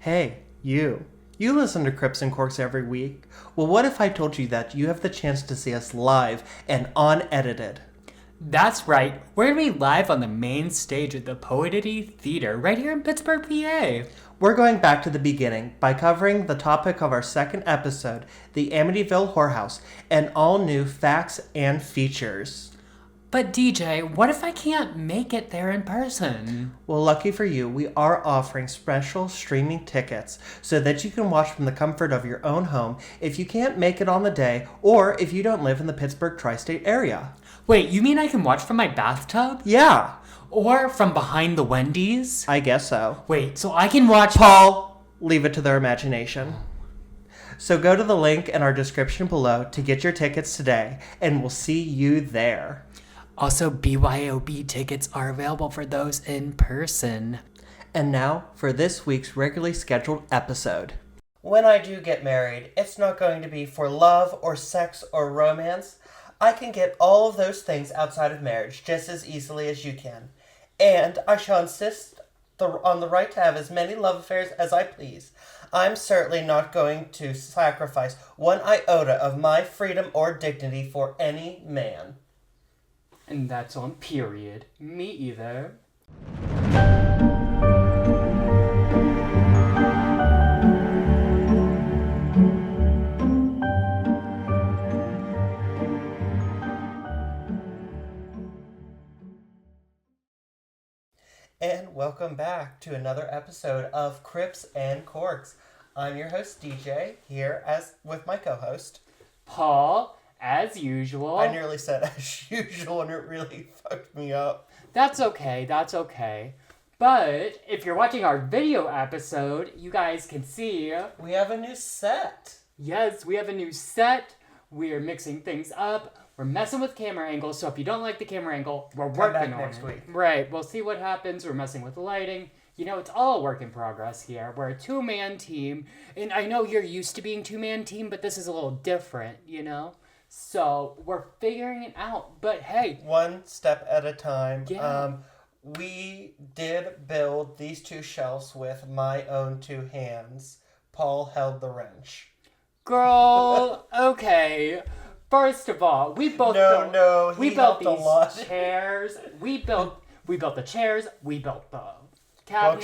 Hey, you. You listen to Crips and Corks every week. Well, what if I told you that you have the chance to see us live and unedited? That's right. We're going to be live on the main stage at the Poetity Theater right here in Pittsburgh, PA. We're going back to the beginning by covering the topic of our second episode, the Amityville Whorehouse, and all new facts and features. But DJ, what if I can't make it there in person? Well, lucky for you, we are offering special streaming tickets so that you can watch from the comfort of your own home if you can't make it on the day or if you don't live in the Pittsburgh tri-state area. Wait, you mean I can watch from my bathtub? Yeah, Or from behind the Wendy's? I guess so. Wait, so I can watch... Paul, leave it to their imagination. So go to the link in our description below to get your tickets today, and we'll see you there. Also, BYOB tickets are available for those in person. And now for this week's regularly scheduled episode. When I do get married, it's not going to be for love or sex or romance. I can get all of those things outside of marriage just as easily as you can. And I shall insist on the right to have as many love affairs as I please. I'm certainly not going to sacrifice one iota of my freedom or dignity for any man. And that's on period. Me either. And welcome back to another episode of Crips and Corks. I'm your host DJ, here as with my co-host. Paul, as usual. I nearly said as usual and it really fucked me up. That's okay. But if you're watching our video episode, you guys can see... We have a new set. Yes, we have a new set. We're mixing things up. We're messing with camera angles, so if you don't like the camera angle, we're working on next it. week. Right, we'll see what happens. We're messing with the lighting. You know, it's all a work in progress here. We're a two-man team, and I know you're used to being two-man team, but this is a little different, you know? So, we're figuring it out, but hey. One step at a time. Yeah. We did build these two shelves with my own two hands. Paul held the wrench. Girl, okay. First of all, we both he built helped a lot. these chairs. We built the chairs. We built the cabinet,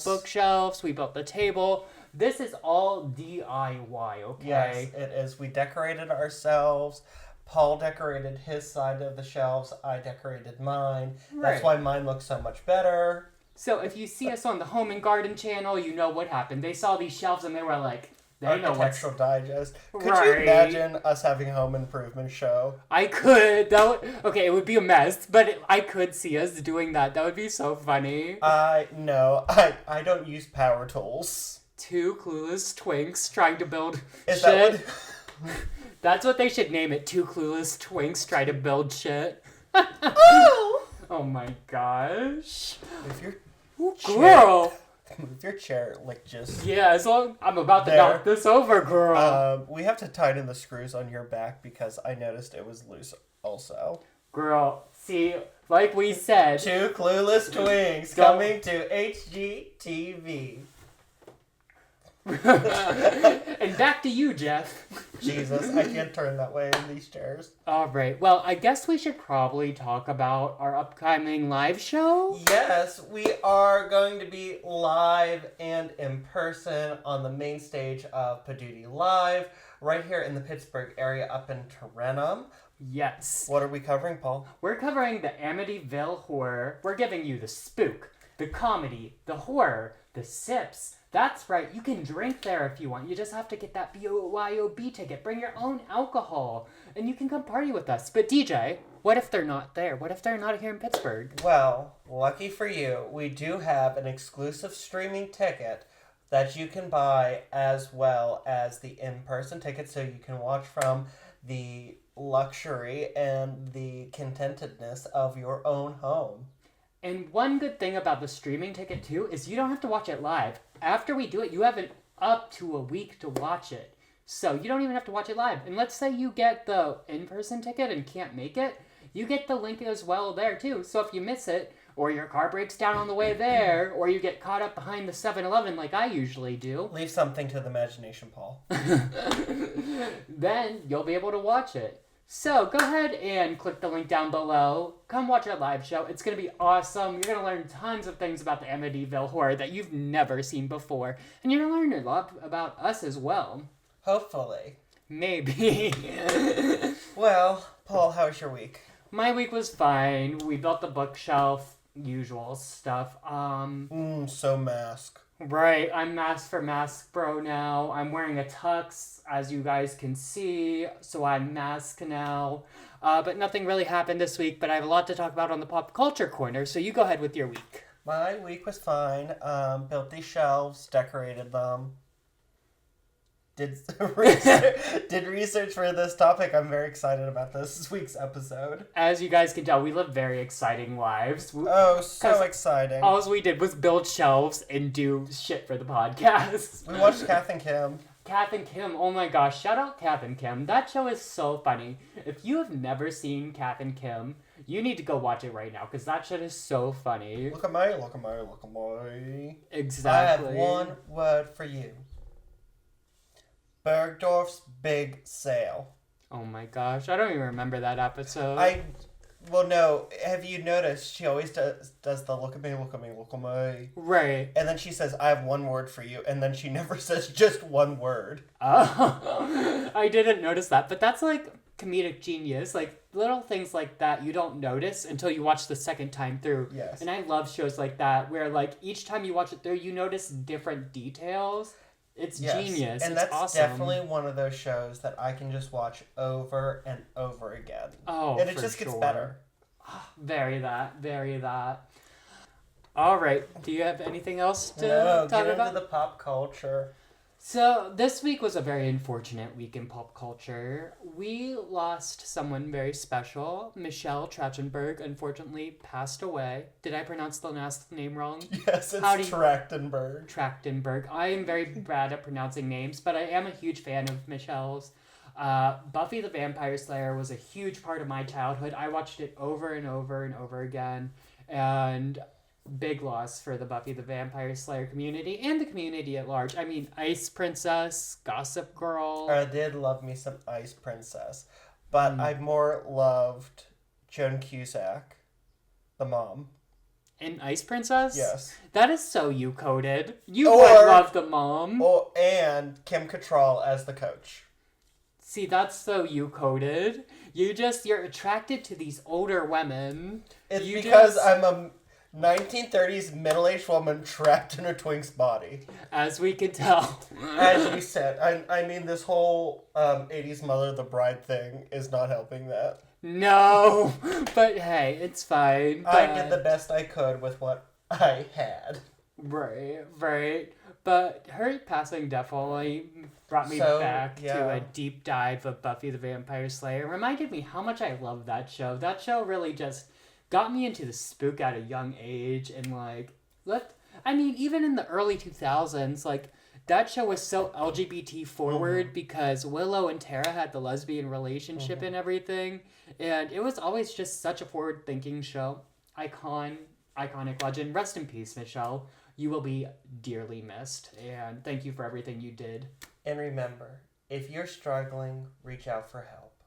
bookshelves. We built the table. This is all DIY, okay? Yes, it is. We decorated ourselves. Paul decorated his side of the shelves. I decorated mine. Right. That's why mine looks so much better. So if you see us on the Home and Garden channel, you know what happened. They saw these shelves and they were like, they know what's... Architectural Digest. Could Right. you imagine us having a home improvement show? I could. Okay, it would be a mess, but I could see us doing that. That would be so funny. No. I don't use power tools. Two clueless twinks trying to build Is shit. that what... That's what they should name it. Two clueless twinks try to build shit. Oh! Oh my gosh. If you're... Girl! Move your chair, like, just... Yeah, as long... I'm about to There. knock this over, girl. We have to tighten the screws on your back because I noticed it was loose also. Girl, see, like we said... Two clueless twins Don't- coming to HGTV. And back to you, Jeff. Jesus, I can't turn that way in these chairs. Alright, well, I guess we should probably talk about our upcoming live show. Yes, we are going to be live and in person on the main stage of Paduty Live, right here in the Pittsburgh area up in Tarentum. Yes. What are we covering, Paul? We're covering the Amityville horror. We're giving you the spook, the comedy, the horror, the sips. That's right, you can drink there if you want. You just have to get that BYOB ticket. Bring your own alcohol, and you can come party with us. But DJ, what if they're not there? What if they're not here in Pittsburgh? Well, lucky for you, we do have an exclusive streaming ticket that you can buy as well as the in-person ticket so you can watch from the luxury and the contentedness of your own home. And one good thing about the streaming ticket, too, is you don't have to watch it live. After we do it, you have up to a week to watch it. So you don't even have to watch it live. And let's say you get the in-person ticket and can't make it, you get the link as well there, too. So if you miss it, or your car breaks down on the way there, or you get caught up behind the 7-Eleven like I usually do. Leave something to the imagination, Paul. Then you'll be able to watch it. So go ahead and click the link down below. Come watch our live show. It's going to be awesome. You're going to learn tons of things about the Amityville Horror that you've never seen before. And you're going to learn a lot about us as well. Hopefully. Maybe. Well, Paul, how was your week? My week was fine. We built the bookshelf. Usual stuff. So mask. Right, I'm mask for mask bro now. I'm wearing a tux, as you guys can see, so I'm mask now. But nothing really happened this week, but I have a lot to talk about on the pop culture corner, so you go ahead with your week. My week was fine. Built these shelves, decorated them. Did research for this topic. I'm very excited about this week's episode. As you guys can tell, we live very exciting lives. Oh, so exciting. All we did was build shelves and do shit for the podcast. We watched Kath and Kim. Kath and Kim, oh my gosh, shout out Kath and Kim. That show is so funny. If you have never seen Kath and Kim, you need to go watch it right now, because that shit is so funny. Look at my. Exactly. I have one word for you. Bergdorf's Big Sale. Oh my gosh, I don't even remember that episode. Well, no, have you noticed she always does the look at me. Right. And then she says, I have one word for you, and then she never says just one word. Oh, I didn't notice that, but that's like comedic genius. Like, little things like that you don't notice until you watch the second time through. Yes. And I love shows like that, where like each time you watch it through, you notice different details. It's genius. And it's that's awesome. definitely one of those shows that I can just watch over and over again. Oh, and it just gets better. Very that. All right. Do you have anything else to talk talk get about? into the pop culture. So this week was a very unfortunate week in pop culture. We lost someone very special. Michelle Trachtenberg unfortunately passed away. Did I pronounce the last name wrong? Yes, it's Trachtenberg. Trachtenberg. I am very bad at pronouncing names, but I am a huge fan of Michelle's. Buffy the Vampire Slayer was a huge part of my childhood. I watched it over and over and over again. And big loss for the Buffy the Vampire Slayer community and the community at large. I mean, Ice Princess, Gossip Girl. I did love me some Ice Princess, but I more loved Joan Cusack, the mom. In Ice Princess? Yes. That is so you-coded. You would love the mom. Oh, and Kim Cattrall as the coach. See, that's so you-coded. You're attracted to these older women. It's because I'm a 1930s middle-aged woman trapped in a twink's body. As we can tell. As you said. I mean, this whole 80s Mother of the Bride thing is not helping that. No, but hey, it's fine. But I did the best I could with what I had. Right. But her passing definitely brought me back to a deep dive of Buffy the Vampire Slayer. Reminded me how much I love that show. That show really just got me into the spook at a young age, and even in the early 2000s, like, that show was so LGBT forward because Willow and Tara had the lesbian relationship and everything, and it was always just such a forward-thinking show. Iconic legend. Rest in peace, Michelle. You will be dearly missed, and thank you for everything you did. And remember, if you're struggling, reach out for help.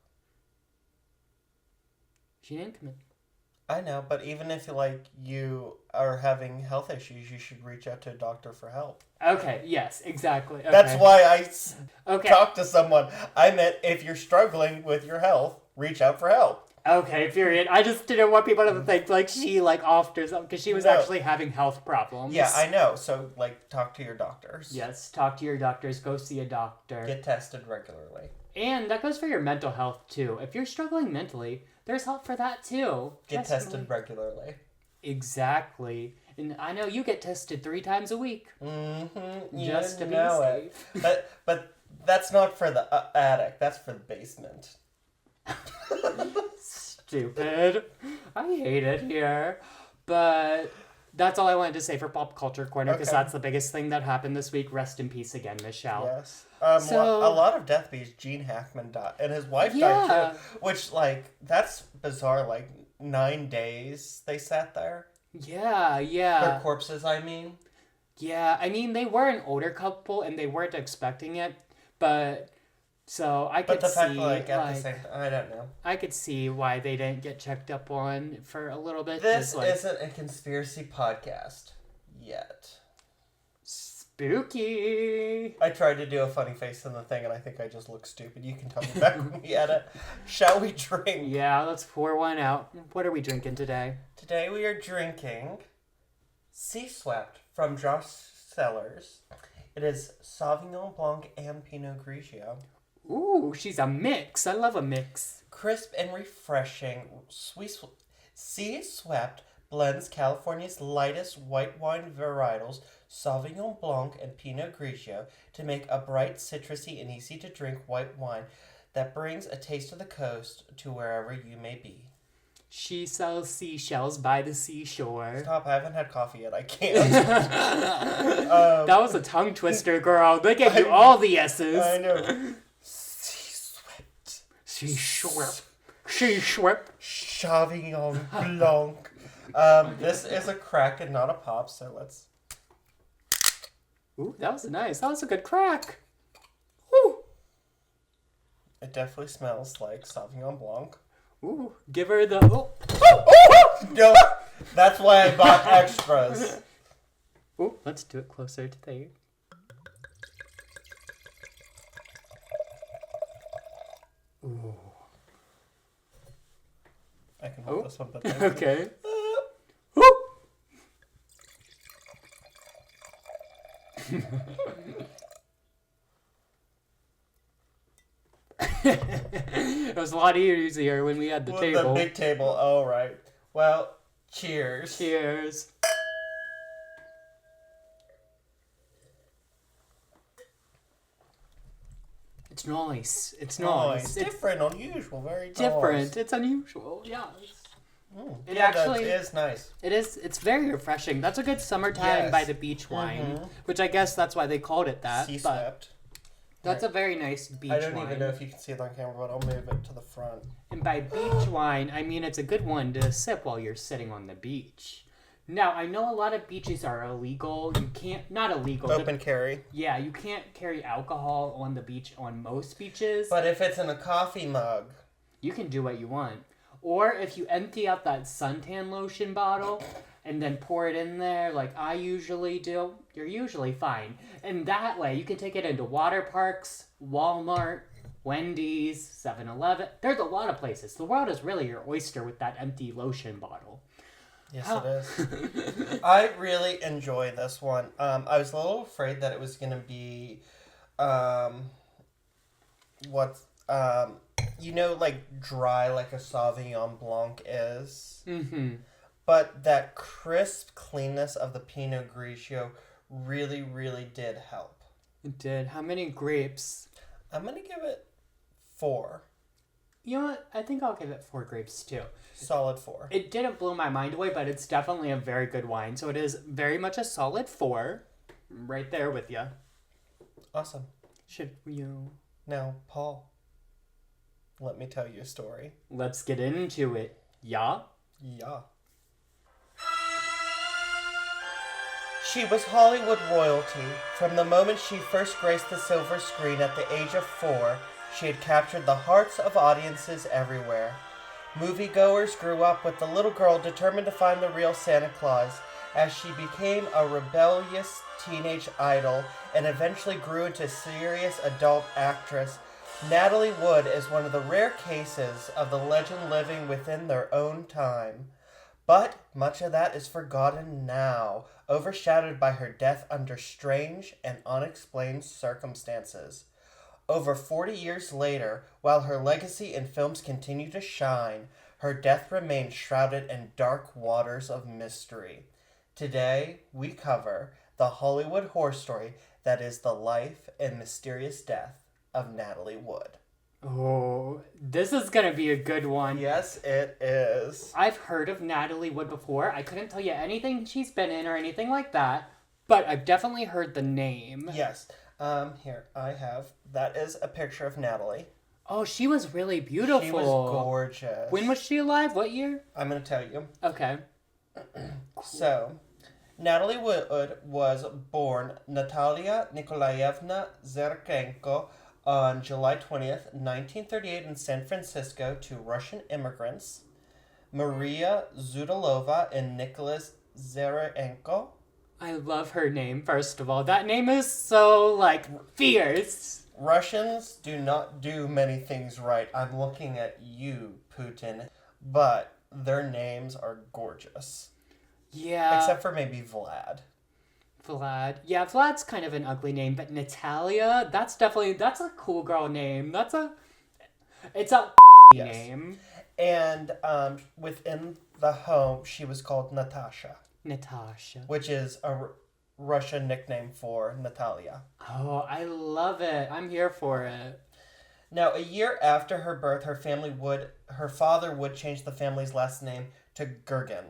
She didn't commit. I know, but even if you are having health issues, you should reach out to a doctor for help. Okay, yes, exactly. Okay. That's why I talk to someone. I meant if you're struggling with your health, reach out for help. Okay, period. I just didn't want people to think she offed or something, because she was actually having health problems. Yeah, I know. So talk to your doctors. Yes, talk to your doctors. Go see a doctor. Get tested regularly. And that goes for your mental health too. If you're struggling mentally, there's help for that too. Get tested regularly. Exactly. And I know you get tested 3 times a week. Mm-hmm. Just to be safe. But that's not for the attic. That's for the basement. Stupid. I hate it here. But that's all I wanted to say for Pop Culture Corner, because that's the biggest thing that happened this week. Rest in peace again, Michelle. Yes. A lot of death beats. Gene Hackman died. And his wife died too. Which, that's bizarre. 9 days they sat there. Yeah, yeah. Their corpses, I mean. Yeah, I mean, they were an older couple and they weren't expecting it, but so I But could the fact, see, like, at the same time, I don't know. I could see why they didn't get checked up on for a little bit. This 'cause, like, isn't a conspiracy podcast yet. spooky. I tried to do a funny face in the thing, and I think I just look stupid. You can tell me back when we edit. Shall we drink? Yeah, let's pour one out. What are we drinking today? Today we are drinking Sea Swept from Josh Cellars. It is Sauvignon Blanc and Pinot Grigio. Ooh, she's a mix. I love a mix. Crisp and refreshing, Sea Swept blends California's lightest white wine varietals, Sauvignon Blanc and Pinot Grigio, to make a bright, citrusy, and easy-to-drink white wine that brings a taste of the coast to wherever you may be. She sells seashells by the seashore. Stop, I haven't had coffee yet. I can't. That was a tongue twister, girl. They gave you all the S's. I know. Sea Swept. She swept. She swept. Sauvignon Blanc. This is a crack and not a pop, so let's... Ooh, that was nice. That was a good crack. Ooh. It definitely smells like Sauvignon Blanc. Ooh, give her the... Oh. No, that's why I bought extras. Ooh, let's do it closer to there. Ooh. I can hold this one, but Okay. It was a lot easier when we had the table. The big table. Oh, right. Well, cheers. Cheers. It's nice. It's nice. It's different, unusual, very nice. Different. It's unusual. Yeah. It yeah, actually that is nice. It is. It's very refreshing. That's a good summertime by the beach wine, which I guess that's why they called it that. Sea Swept. That's a very nice beach wine. I don't even know if you can see it on camera, but I'll move it to the front. And by beach wine, I mean it's a good one to sip while you're sitting on the beach. Now, I know a lot of beaches are illegal. You can't, not illegal. Open carry. Yeah, you can't carry alcohol on the beach on most beaches. But if it's in a coffee mug, you can do what you want. Or if you empty out that suntan lotion bottle and then pour it in there like I usually do, you're usually fine. And that way, you can take it into water parks, Walmart, Wendy's, 7-Eleven. There's a lot of places. The world is really your oyster with that empty lotion bottle. Yes, it is. I really enjoy this one. I was a little afraid that it was going to be, like dry like a Sauvignon Blanc is. Mm-hmm. But that crisp cleanness of the Pinot Grigio really, really did help. It did. How many grapes? I'm going to give it 4. You know what? I think I'll give it 4 grapes too. Solid 4. It didn't blow my mind away, but it's definitely a very good wine. So it is very much a solid 4. Right there with you. Awesome. Should you... Now, Paul, let me tell you a story. Let's get into it. Yeah? Yeah. She was Hollywood royalty. From the moment she first graced the silver screen at the age of 4, she had captured the hearts of audiences everywhere. Moviegoers grew up with the little girl determined to find the real Santa Claus as she became a rebellious teenage idol and eventually grew into a serious adult actress. Natalie Wood is one of the rare cases of the legend living within their own time. But much of that is forgotten now, overshadowed by her death under strange and unexplained circumstances. Over 40 years later, while her legacy in films continue to shine, her death remains shrouded in dark waters of mystery. Today, we cover the Hollywood horror story that is the life and mysterious death of Natalie Wood. Oh, this is going to be a good one. Yes, it is. I've heard of Natalie Wood before. I couldn't tell you anything she's been in or anything like that, but I've definitely heard the name. Yes. Here, I have. That is a picture of Natalie. Oh, she was really beautiful. She was gorgeous. When was she alive? What year? I'm going to tell you. Okay. So, Natalie Wood was born Natalia Nikolaevna Zerkenko on July 20th, 1938 in San Francisco to Russian immigrants, Maria Zudalova and Nicholas Zerenko. I love her name, first of all. That name is so, fierce. Russians do not do many things right. I'm looking at you, Putin. But their names are gorgeous. Yeah. Except for maybe Vlad. Vlad. Yeah, Vlad's kind of an ugly name, but Natalia, that's a cool girl name. It's a yes. name. And within the home, she was called Natasha. Natasha. Which is a Russian nickname for Natalia. Oh, I love it. I'm here for it. Now, a year after her birth, her father would change the family's last name to Gurdin.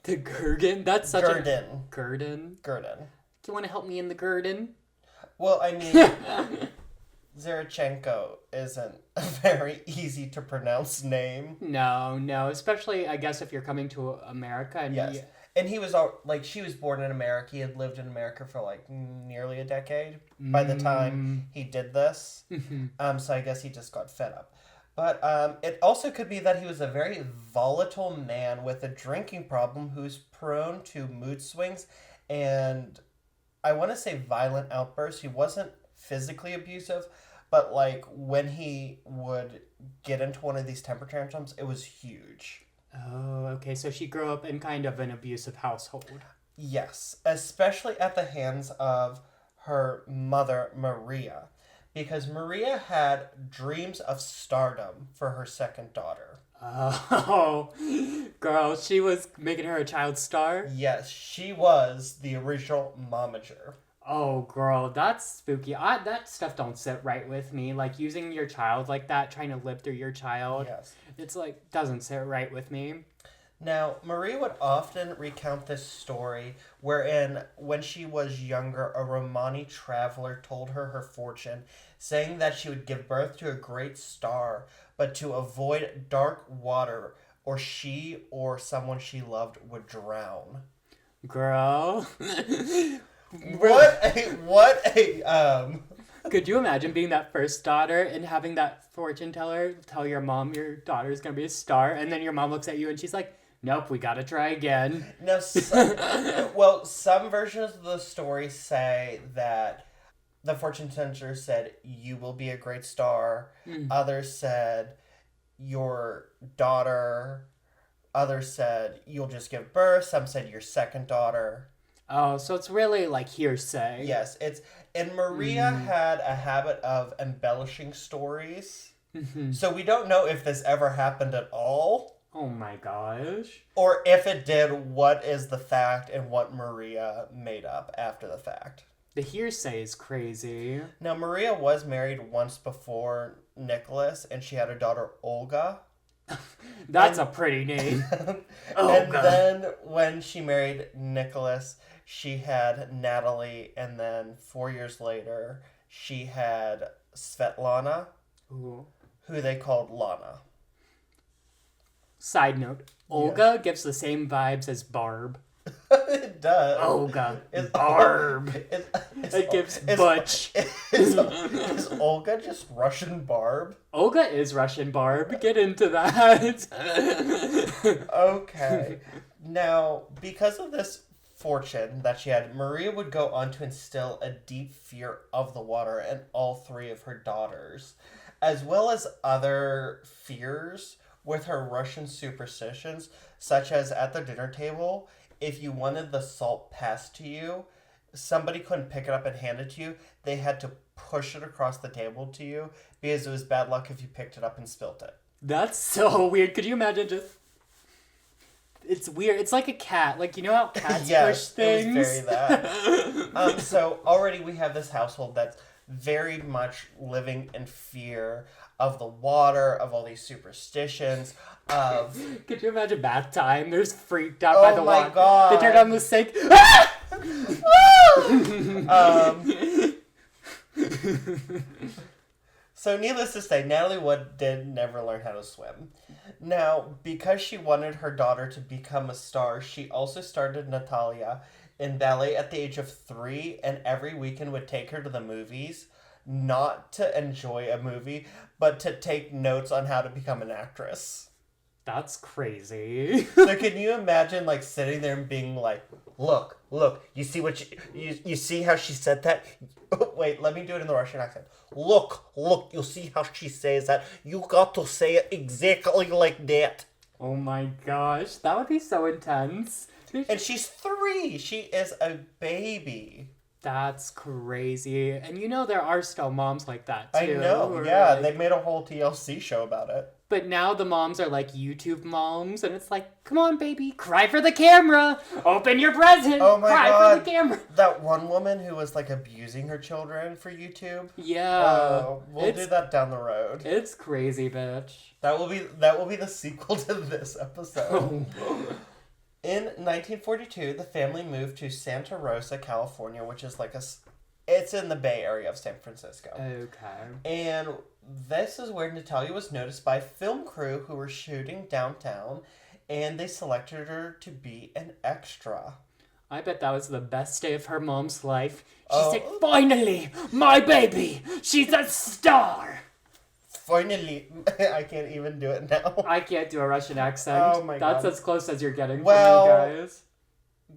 To Gurdin? That's such Gurdin. a... Gurdin? Gurdin. Do you want to help me in the Gurdin? Well, I mean, Zerchenko isn't a very easy to pronounce name. No, especially, I guess, if you're coming to America. And yes. And he was, she was born in America. He had lived in America for, nearly a decade by the time he did this. So I guess he just got fed up. But it also could be that he was a very volatile man with a drinking problem who's prone to mood swings and, I want to say, violent outbursts. He wasn't physically abusive, but, when he would get into one of these temper tantrums, it was huge. Oh, okay. So she grew up in kind of an abusive household. Yes, especially at the hands of her mother, Maria, because Maria had dreams of stardom for her second daughter. Oh, girl, she was making her a child star? Yes, she was the original momager. Oh, girl, that's spooky. That stuff don't sit right with me. Using your child like that, trying to live through your child. Yes. It's doesn't sit right with me. Now, Marie would often recount this story wherein, when she was younger, a Romani traveler told her fortune, saying that she would give birth to a great star, but to avoid dark water, or she or someone she loved would drown. Girl. Could you imagine being that first daughter and having that fortune teller tell your mom your daughter's gonna be a star, and then your mom looks at you and she's like, nope, we gotta try again. No, some versions of the story say that the fortune teller said, you will be a great star. Others said, your daughter. Others said, you'll just give birth. Some said, your second daughter. Oh, so it's really hearsay. Yes, and Maria had a habit of embellishing stories. So we don't know if this ever happened at all. Oh my gosh. Or if it did, what is the fact and what Maria made up after the fact. The hearsay is crazy. Now, Maria was married once before Nicholas, and she had a daughter, Olga. That's a pretty name. And then when she married Nicholas, she had Natalie, and then 4 years later, she had Svetlana, who they called Lana. Side note, Olga gives the same vibes as Barb. It does. Olga. Barb. It gives Butch. Is Olga just Russian Barb? Olga is Russian Barb. Get into that. Okay. Now, because of this fortune that she had, Maria would go on to instill a deep fear of the water in all three of her daughters, as well as other fears with her Russian superstitions, such as at the dinner table, if you wanted the salt passed to you, somebody couldn't pick it up and hand it to you. They had to push it across the table to you because it was bad luck if you picked it up and spilt it. That's so weird. Could you imagine just... It's weird. It's like a cat. You know how cats push things? Yes, it was very that. So already we have this household that's very much living in fear of the water, of all these superstitions, of... Could you imagine bath time? They're just freaked out by the water. Oh my god. They turn on the sink. So needless to say, Natalie Wood did never learn how to swim. Now, because she wanted her daughter to become a star, she also started Natalia in ballet at the age of 3, and every weekend would take her to the movies, not to enjoy a movie, but to take notes on how to become an actress. That's crazy. So can you imagine like sitting there and being like, look, you see what you see how she said that? Wait, let me do it in the Russian accent. Look, you see how she says that? You got to say it exactly like that. Oh my gosh, that would be so intense. And she's 3. She is a baby. That's crazy. And you know there are still moms like that too. I know, yeah. Like... They made a whole TLC show about it. But now the moms are like YouTube moms, and it's like, come on, baby, cry for the camera. Open your present. Oh my cry God. for the camera. That one woman who was like abusing her children for YouTube. Yeah. We'll do that down the road. It's crazy, bitch. That will be the sequel to this episode. In 1942, the family moved to Santa Rosa, California, which is like it's in the Bay Area of San Francisco. Okay. And this is where Natalia was noticed by a film crew who were shooting downtown, and they selected her to be an extra. I bet that was the best day of her mom's life. She said, finally, my baby, she's a star. Finally, I can't even do it now. I can't do a Russian accent. Oh my God. That's as close as you're getting well, from me, guys.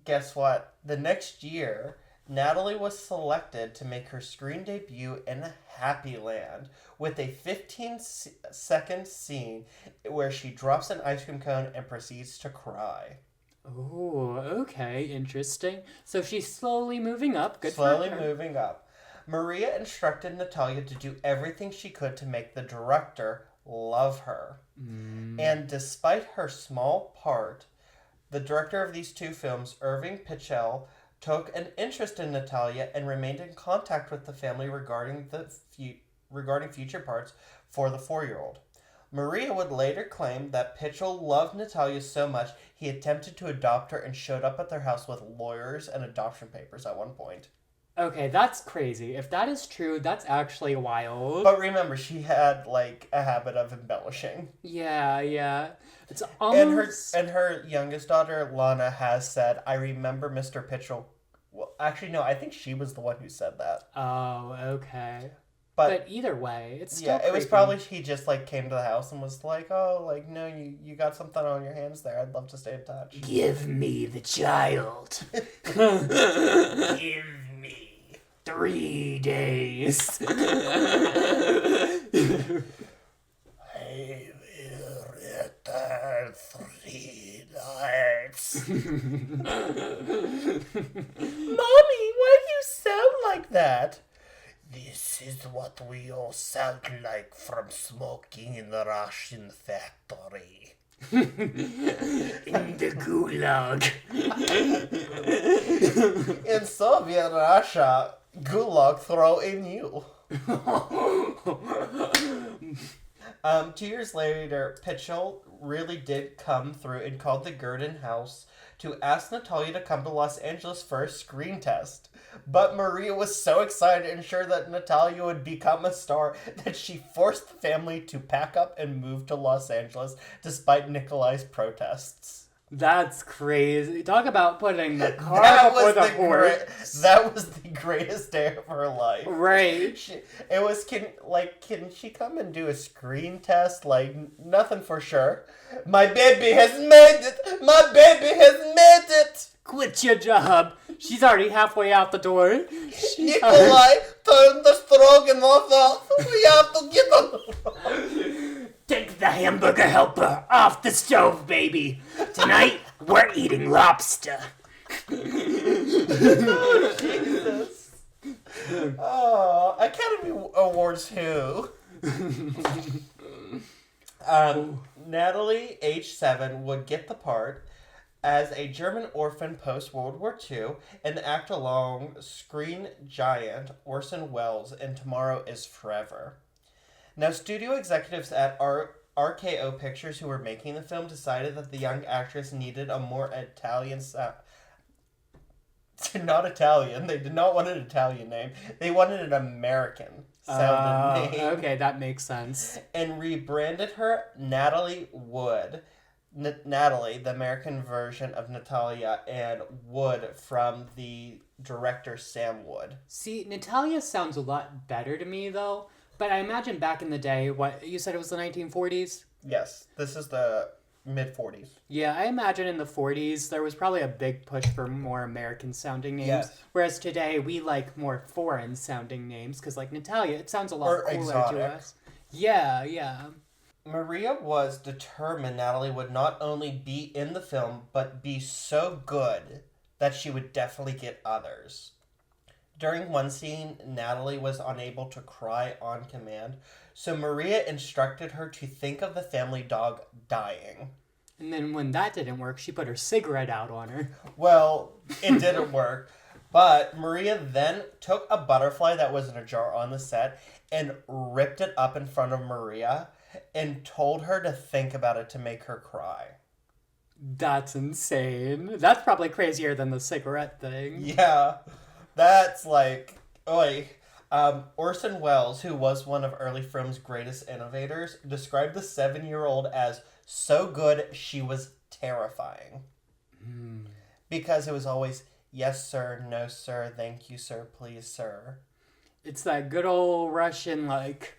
Guess what? The next year, Natalie was selected to make her screen debut in Happy Land with a 15-second scene where she drops an ice cream cone and proceeds to cry. Oh, okay, interesting. So she's slowly moving up. Good slowly for her. Moving up. Maria instructed Natalia to do everything she could to make the director love her. And despite her small part, the director of these 2 films, Irving Pichel, took an interest in Natalia and remained in contact with the family regarding future parts for the 4-year-old. Maria would later claim that Pichel loved Natalia so much he attempted to adopt her and showed up at their house with lawyers and adoption papers at one point. Okay, that's crazy. If that is true, that's actually wild. But remember, she had like a habit of embellishing. Yeah. It's almost... And her youngest daughter, Lana, has said, I remember Mr. Pichel. Well, actually, no, I think she was the one who said that. Oh, okay. But either way, it's still it was creepy. probably he just like came to the house and was like, oh, like, no, you got something on your hands there. I'd love to stay in touch. Give me the child. Give me 3 days. I will return 3 nights. Mommy, why do you sound like that? This is what we all sound like from smoking in the Russian factory. In the gulag. In Soviet Russia, gulag throw in you. 2 years later, Pichel really did come through and called the Gurdon House to ask Natalia to come to Los Angeles for a screen test. But Maria was so excited and sure that Natalia would become a star that she forced the family to pack up and move to Los Angeles despite Nikolai's protests. That's crazy. Talk about putting the cart before the horse. That was the greatest day of her life. Right. Can she come and do a screen test? Like, nothing for sure. My baby has made it! My baby has made it! Quit your job. She's already halfway out the door. Nikolai, turn the stroganoff off. We have to get on. Take the hamburger helper off the stove, baby. Tonight, we're eating lobster. Oh, Jesus. Oh, Academy Awards who? Natalie, age 7, would get the part as a German orphan post-World War II and act along screen giant Orson Welles in Tomorrow is Forever. Now, studio executives at RKO Pictures who were making the film decided that the young actress needed a more Italian sound. Not Italian. They did not want an Italian name. They wanted an American. sounded name. Okay, that makes sense. And rebranded her Natalie Wood. Natalie, the American version of Natalia, and Wood from the director Sam Wood. See, Natalia sounds a lot better to me, though. But I imagine back in the day, what, you said it was the 1940s? Yes, this is the mid-40s. Yeah, I imagine in the 40s, there was probably a big push for more American-sounding names. Yes. Whereas today, we like more foreign-sounding names, because like Natalia, it sounds a lot Or cooler exotic. to us. Yeah, yeah. Maria was determined Natalie would not only be in the film, but be so good that she would definitely get others. During one scene, Natalie was unable to cry on command, so Maria instructed her to think of the family dog dying. And then when that didn't work, she put her cigarette out on her. Well, it didn't work, but Maria then took a butterfly that was in a jar on the set and ripped it up in front of Maria and told her to think about it to make her cry. That's insane. That's probably crazier than the cigarette thing. Yeah, that's like, oi. Orson Welles, who was one of early film's greatest innovators, described the 7-year-old as so good she was terrifying. Because it was always, yes, sir, no, sir, thank you, sir, please, sir. It's that good old Russian, like,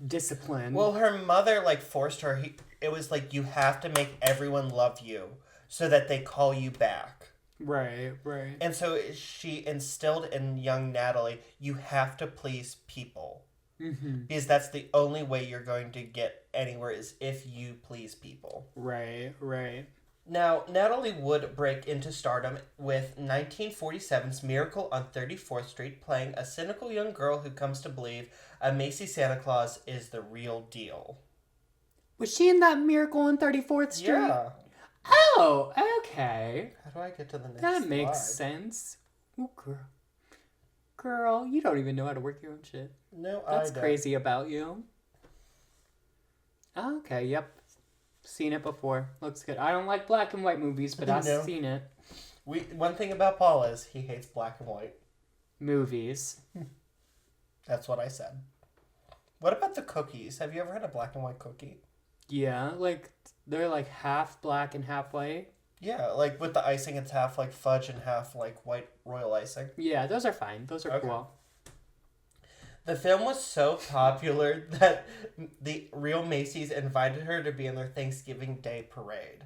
discipline. Well, her mother, like, forced her. It was like, you have to make everyone love you so that they call you back. Right, right. And so she instilled in young Natalie, you have to please people. Mm-hmm. Because that's the only way you're going to get anywhere is if you please people. Right, right. Now, Natalie would break into stardom with 1947's Miracle on 34th Street, playing a cynical young girl who comes to believe a Macy Santa Claus is the real deal. Was she in that Miracle on 34th Street? Yeah. Oh, okay. How do I get to the next That makes slide? sense. Oh, girl. Girl, you don't even know how to work your own shit. No, That's I don't. crazy about you. Okay, yep. Seen it before. Looks good. I don't like black and white movies, but I've No. seen it. One thing about Paul is he hates black and white. Movies. That's what I said. What about the cookies? Have you ever had a black and white cookie? Yeah, like, they're like half black and half white. Yeah, like with the icing, it's half like fudge and half like white royal icing. Yeah, those are fine. Those are Okay. cool. The film was so popular that the real Macy's invited her to be in their Thanksgiving Day parade.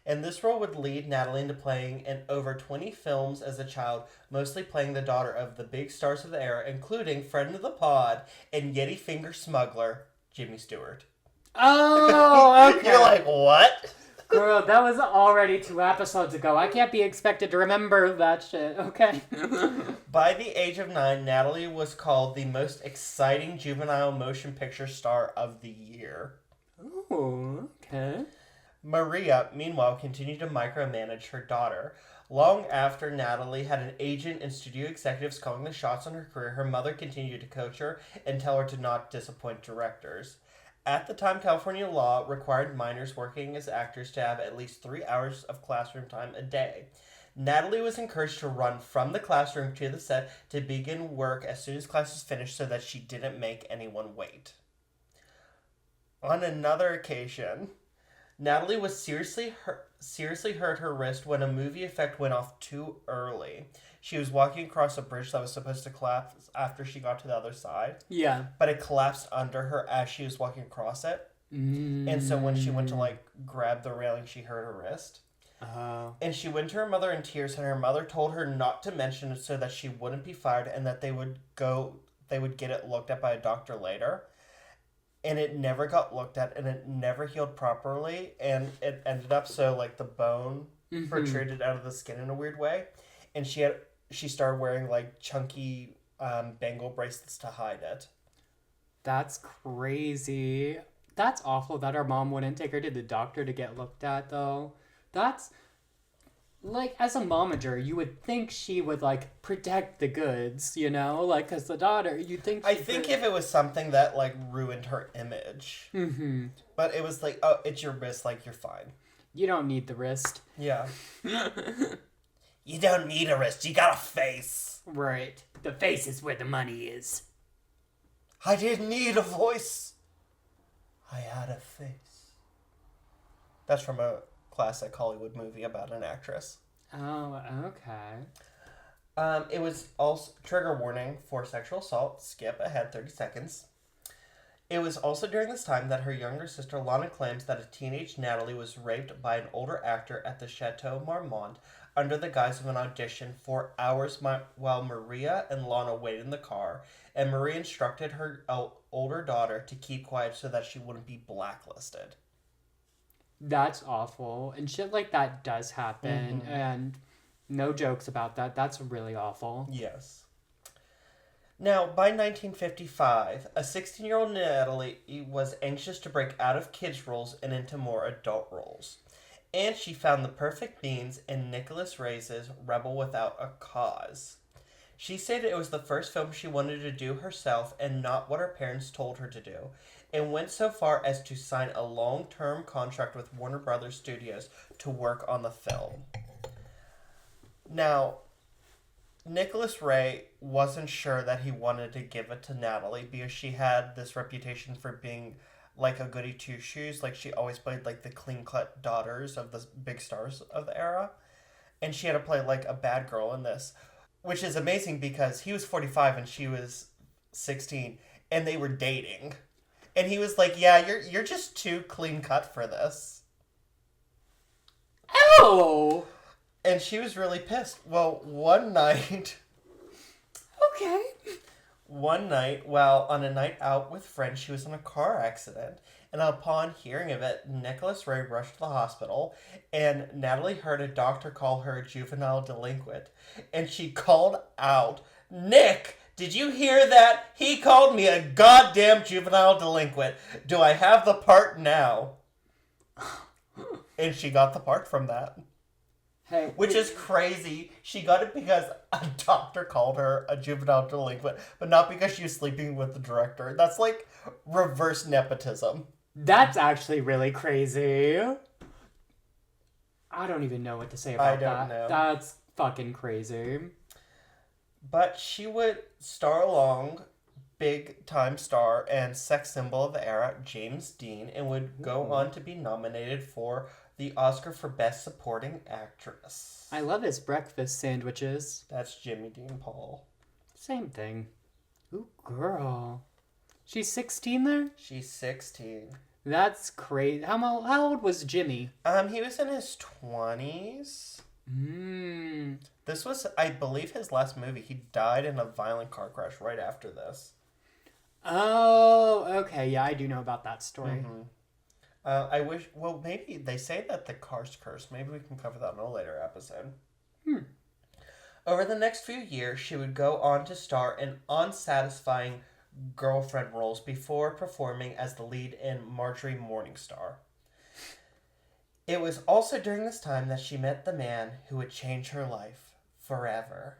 And this role would lead Natalie into playing in over 20 films as a child, mostly playing the daughter of the big stars of the era, including friend of the pod and Yeti Finger Smuggler, Jimmy Stewart. Oh, okay. You're like, what? Girl, that was already 2 episodes ago. I can't be expected to remember that shit, okay? By the age of 9, Natalie was called the most exciting juvenile motion picture star of the year. Oh, okay. Maria, meanwhile, continued to micromanage her daughter. Long after Natalie had an agent and studio executives calling the shots on her career, her mother continued to coach her and tell her to not disappoint directors. At the time, California law required minors working as actors to have at least 3 hours of classroom time a day. Natalie was encouraged to run from the classroom to the set to begin work as soon as class was finished so that she didn't make anyone wait. On another occasion, Natalie was seriously hurt her wrist when a movie effect went off too early. She was walking across a bridge that was supposed to collapse after she got to the other side, Yeah. but it collapsed under her as she was walking across it. And so when she went to like grab the railing, she hurt her wrist. Oh. And she went to her mother in tears, and her mother told her not to mention it so that she wouldn't be fired and that they would get it looked at by a doctor later. And it never got looked at, and it never healed properly, and it ended up so like the bone protruded out of the skin in a weird way, and she started wearing like chunky bangle bracelets to hide it. That's crazy. That's awful that her mom wouldn't take her to the doctor to get looked at, though. That's, like, as a momager, you would think she would, like, protect the goods, you know? Like, because the daughter, you'd think I think if it was something that like ruined her image, but it was like, oh, it's your wrist, like you're fine. You don't need the wrist. Yeah. You don't need a wrist. You got a face. Right. The face is where the money is. I didn't need a voice. I had a face. That's from a classic Hollywood movie about an actress. Oh, okay. It was also trigger warning for sexual assault. Skip ahead 30 seconds. It was also during this time that her younger sister Lana claims that a teenage Natalie was raped by an older actor at the Chateau Marmont under the guise of an audition for hours while Maria and Lana waited in the car, and Maria instructed her older daughter to keep quiet so that she wouldn't be blacklisted. That's awful. And shit like that does happen. Mm-hmm. And no jokes about that. That's really awful. Yes. Now, by 1955, a 16-year-old Natalie was anxious to break out of kids' roles and into more adult roles. And she found the perfect beans in Nicholas Ray's Rebel Without a Cause. She stated it was the first film she wanted to do herself and not what her parents told her to do, and went so far as to sign a long-term contract with Warner Brothers Studios to work on the film. Now, Nicholas Ray wasn't sure that he wanted to give it to Natalie because she had this reputation for being like a goody two-shoes. Like, she always played like the clean-cut daughters of the big stars of the era. And she had to play like a bad girl in this, which is amazing because he was 45 and she was 16 and they were dating. And he was like, yeah, you're just too clean-cut for this. Oh! And she was really pissed. Well, one night, while on a night out with friends, she was in a car accident. And upon hearing of it, Nicholas Ray rushed to the hospital, and Natalie heard a doctor call her a juvenile delinquent. And she called out, "Nick, did you hear that? He called me a goddamn juvenile delinquent. Do I have the part now?" And she got the part from that. Hey, Which is crazy. She got it because a doctor called her a juvenile delinquent, but not because she was sleeping with the director. That's like reverse nepotism. that's actually really crazy. I don't even know what to say about that. I don't know. That's fucking crazy. But she would star along big time star and sex symbol of the era, James Dean, and would go on to be nominated for the Oscar for Best Supporting Actress. I love his breakfast sandwiches. That's Jimmy Dean Paul. Same thing. Ooh, girl. She's 16 there? She's 16. That's crazy. How old was Jimmy? He was in his 20s. This was, I believe, his last movie. He died in a violent car crash right after this. Oh, okay. Yeah, I do know about that story. Mm-hmm. Maybe they say that the car's cursed. Maybe we can cover that in a later episode. Over the next few years, she would go on to star in unsatisfying girlfriend roles before performing as the lead in Marjorie Morningstar. It was also during this time that she met the man who would change her life forever.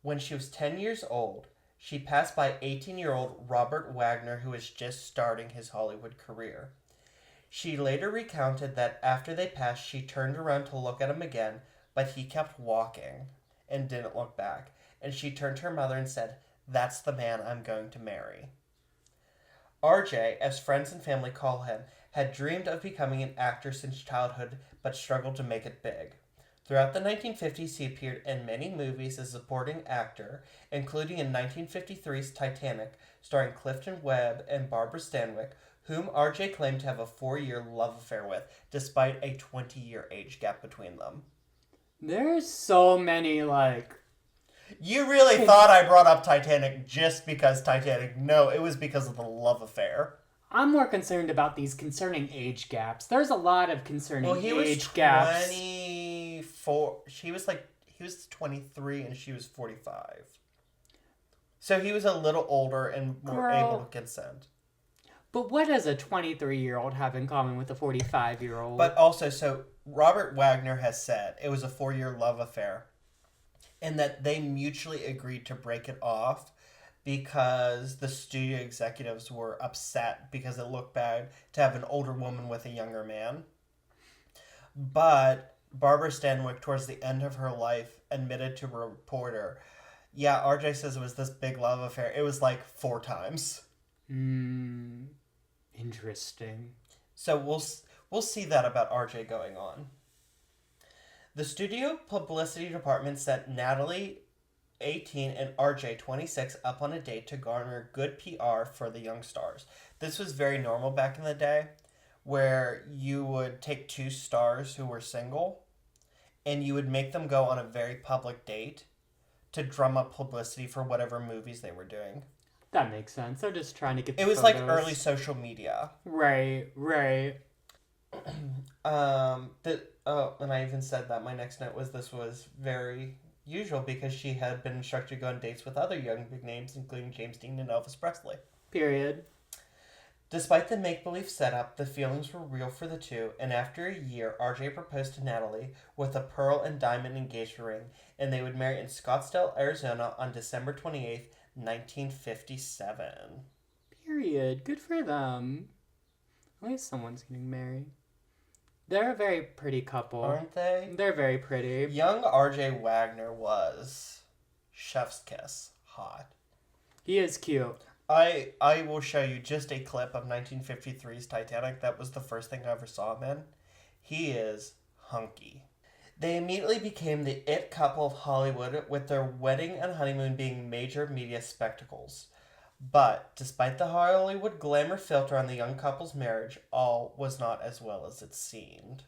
When she was 10 years old, she passed by 18-year-old Robert Wagner, who was just starting his Hollywood career. She later recounted that after they passed, she turned around to look at him again, but he kept walking and didn't look back. And she turned to her mother and said, "That's the man I'm going to marry." RJ, as friends and family call him, had dreamed of becoming an actor since childhood, but struggled to make it big. Throughout the 1950s, he appeared in many movies as a supporting actor, including in 1953's Titanic, starring Clifton Webb and Barbara Stanwyck, whom RJ claimed to have a 4-year love affair with, despite a 20-year age gap between them. There's so many, You really thought I brought up Titanic just because Titanic? No, it was because of the love affair. I'm more concerned about these concerning age gaps. There's a lot of concerning Well, he was age gaps. 24. He was 23 and she was 45. So he was a little older and more able to consent. But what does a 23-year-old have in common with a 45-year-old? But also, so Robert Wagner has said it was a 4-year love affair and that they mutually agreed to break it off because the studio executives were upset because it looked bad to have an older woman with a younger man. But Barbara Stanwyck, towards the end of her life, admitted to a reporter, Yeah, RJ says it was this big love affair. It was like 4 times. Interesting. So we'll see that about RJ going on. The studio publicity department set Natalie, 18, and RJ, 26, up on a date to garner good PR for the young stars. This was very normal back in the day, where you would take 2 stars who were single, and you would make them go on a very public date to drum up publicity for whatever movies they were doing. That makes sense. They're just trying to get the It was photos. like early social media. Right. And I even said that my next note was this was very usual because she had been instructed to go on dates with other young big names, including James Dean and Elvis Presley. Period. Despite the make-believe setup, the feelings were real for the two, and after a year, RJ proposed to Natalie with a pearl and diamond engagement ring, and they would marry in Scottsdale, Arizona on December 28th, 1957. Period. Good for them. At least someone's getting married. They're a very pretty couple. Aren't they? They're very pretty. Young RJ Wagner was chef's kiss hot. He is cute. I will show you just a clip of 1953's Titanic. That was the first thing I ever saw him in. He is hunky. They immediately became the it couple of Hollywood, with their wedding and honeymoon being major media spectacles. But, despite the Hollywood glamour filter on the young couple's marriage, all was not as well as it seemed.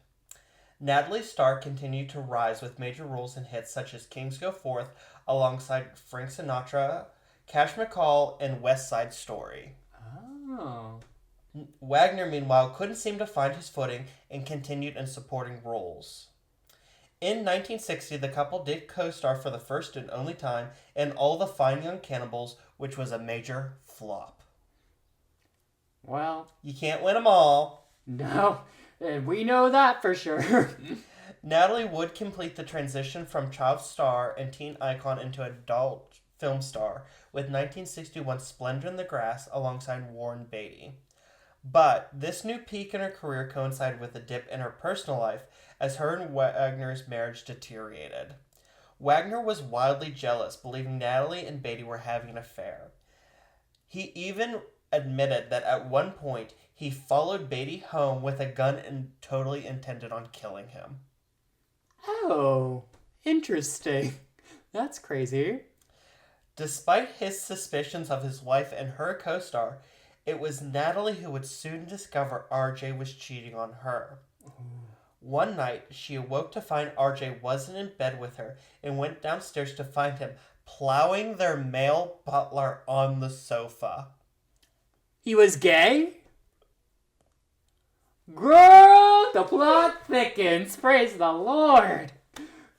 Natalie's star continued to rise with major roles in hits such as Kings Go Forth, alongside Frank Sinatra, Cash McCall, and West Side Story. Oh. Wagner, meanwhile, couldn't seem to find his footing and continued in supporting roles. In 1960, the couple did co-star for the first and only time in All the Fine Young Cannibals, which was a major flop. Well. You can't win them all. No, we know that for sure. Natalie would complete the transition from child star and teen icon into adult film star with 1961 Splendor in the Grass alongside Warren Beatty. But this new peak in her career coincided with a dip in her personal life as her and Wagner's marriage deteriorated. Wagner was wildly jealous, believing Natalie and Beatty were having an affair. He even admitted that at one point he followed Beatty home with a gun and totally intended on killing him. Oh, interesting. That's crazy. Despite his suspicions of his wife and her co-star, it was Natalie who would soon discover RJ was cheating on her. One night, she awoke to find RJ wasn't in bed with her and went downstairs to find him plowing their male butler on the sofa. He was gay? Girl, the plot thickens. Praise the Lord.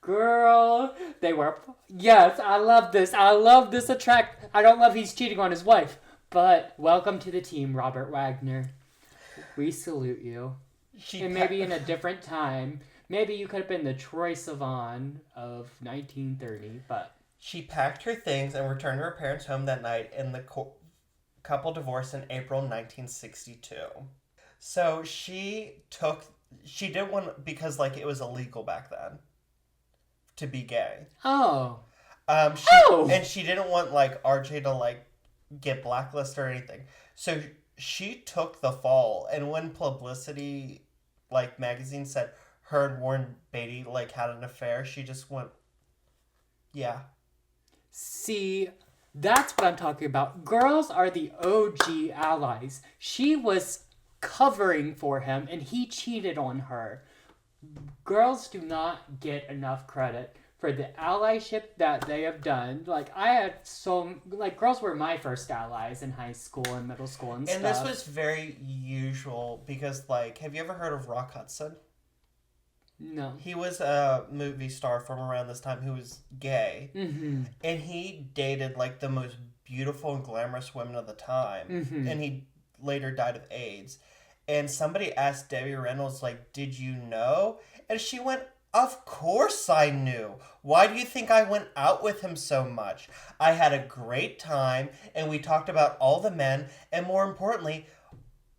Girl, they were... Yes, I love this. I don't love he's cheating on his wife. But welcome to the team, Robert Wagner. We salute you. And maybe in a different time, maybe you could have been the Troye Sivan of 1930, but... She packed her things and returned to her parents' home that night, and the couple divorced in April 1962. So she didn't want, because like it was illegal back then to be gay. Oh. And she didn't want like RJ to like get blacklisted or anything. So she took the fall, and when Publicity like magazine said her and Warren Beatty like had an affair, she just went, yeah. See, that's what I'm talking about. Girls are the OG allies. She was covering for him, and he cheated on her. Girls do not get enough credit for the allyship that they have done. Like, girls were my first allies in high school and middle school and stuff. And this was very usual because, like, have you ever heard of Rock Hudson? No. He was a movie star from around this time who was gay. Mm-hmm. And he dated, like, the most beautiful and glamorous women of the time. Mm-hmm. And he later died of AIDS. And somebody asked Debbie Reynolds, like, did you know? And she went, of course I knew. Why do you think I went out with him so much? I had a great time, and we talked about all the men, and more importantly,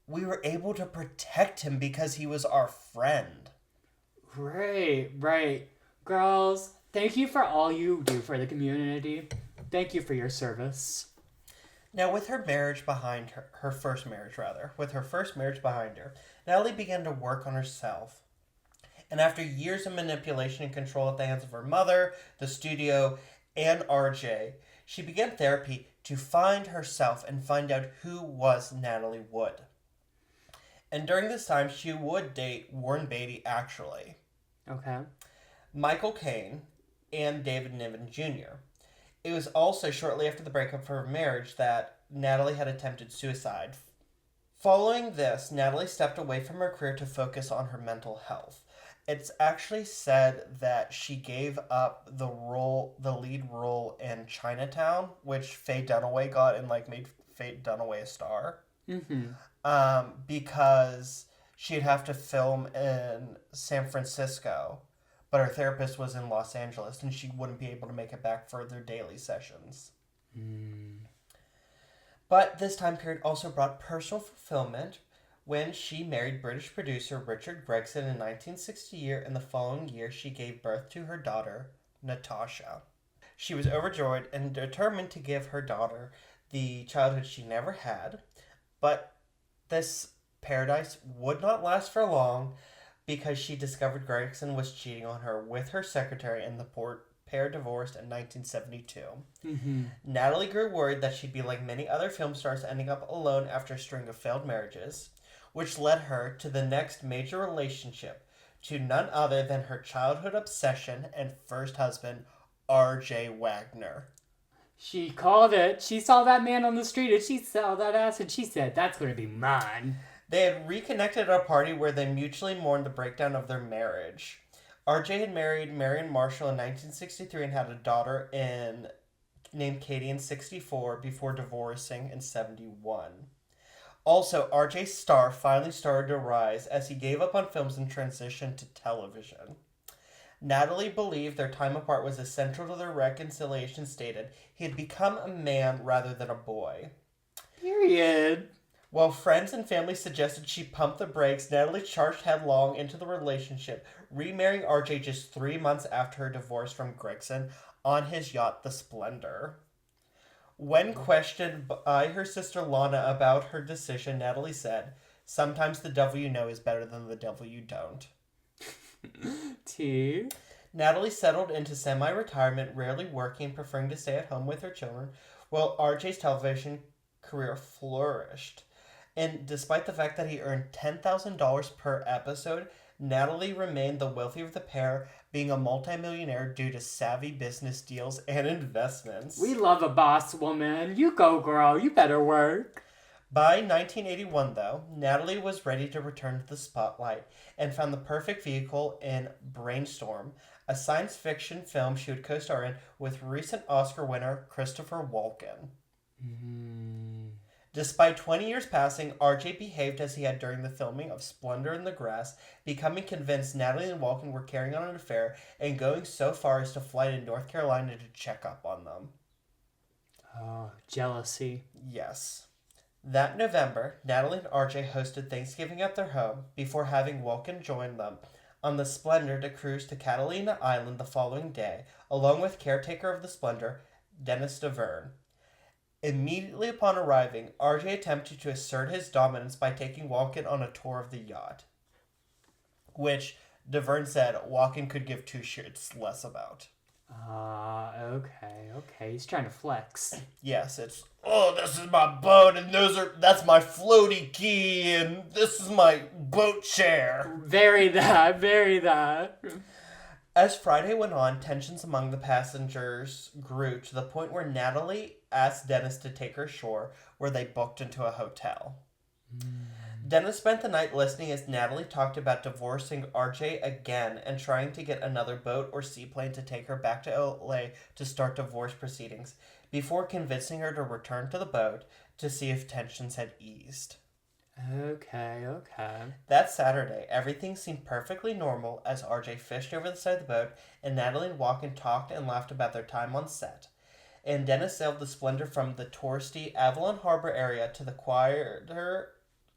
we were able to protect him because he was our friend. Right. Girls, thank you for all you do for the community. Thank you for your service. Now, with her marriage behind her, with her first marriage behind her, Natalie began to work on herself. And after years of manipulation and control at the hands of her mother, the studio, and RJ, she began therapy to find herself and find out who was Natalie Wood. And during this time, she would date Warren Beatty, actually, Okay. Michael Caine, and David Niven Jr. It was also shortly after the breakup of her marriage that Natalie had attempted suicide. Following this, Natalie stepped away from her career to focus on her mental health. It's actually said that she gave up the lead role in Chinatown, which Faye Dunaway got and made Faye Dunaway a star. Because she'd have to film in San Francisco, but her therapist was in Los Angeles, and she wouldn't be able to make it back for their daily sessions. But this time period also brought personal fulfillment when she married British producer Richard Gregson in 1960, and the following year she gave birth to her daughter, Natasha. She was overjoyed and determined to give her daughter the childhood she never had, but this paradise would not last for long because she discovered Gregson was cheating on her with her secretary, and the pair divorced in 1972. Natalie grew worried that she'd be like many other film stars, ending up alone after a string of failed marriages, which led her to the next major relationship, to none other than her childhood obsession and first husband, R.J. Wagner. She called it. She saw that man on the street and she saw that ass and she said, that's going to be mine. They had reconnected at a party where they mutually mourned the breakdown of their marriage. R.J. had married Marion Marshall in 1963 and had a daughter named Katie in 1964 before divorcing in 1971. Also, R.J.'s star finally started to rise as he gave up on films and transitioned to television. Natalie believed their time apart was essential to their reconciliation, stated he had become a man rather than a boy. Period. While friends and family suggested she pump the brakes, Natalie charged headlong into the relationship, remarrying RJ just 3 months after her divorce from Gregson on his yacht, the Splendor. When questioned by her sister Lana about her decision, Natalie said, "Sometimes the devil you know is better than the devil you don't." T. Natalie settled into semi-retirement, rarely working, preferring to stay at home with her children, while RJ's television career flourished. And despite the fact that he earned $10,000 per episode, Natalie remained the wealthier of the pair, being a multimillionaire due to savvy business deals and investments. We love a boss woman. You go, girl. You better work. By 1981, though, Natalie was ready to return to the spotlight and found the perfect vehicle in Brainstorm, a science fiction film she would co-star in with recent Oscar winner Christopher Walken. Despite 20 years passing, RJ behaved as he had during the filming of Splendor in the Grass, becoming convinced Natalie and Walken were carrying on an affair and going so far as to fly to North Carolina to check up on them. Oh, jealousy. Yes. That November, Natalie and RJ hosted Thanksgiving at their home before having Walken join them on the Splendor to cruise to Catalina Island the following day, along with caretaker of the Splendor, Dennis DeVerne. Immediately upon arriving, RJ attempted to assert his dominance by taking Walken on a tour of the yacht, which DeVerne said Walken could give two shits less about. Okay. He's trying to flex. Yes, it's, this is my boat, and that's my floaty key, and this is my boat chair. Very that. As Friday went on, tensions among the passengers grew to the point where Natalie asked Dennis to take her ashore, where they booked into a hotel. Dennis spent the night listening as Natalie talked about divorcing RJ again and trying to get another boat or seaplane to take her back to LA to start divorce proceedings, before convincing her to return to the boat to see if tensions had eased. Okay. That Saturday, everything seemed perfectly normal as RJ fished over the side of the boat and Natalie and Walken talked and laughed about their time on set. And Dennis sailed the Splendor from the touristy Avalon Harbor area to the quieter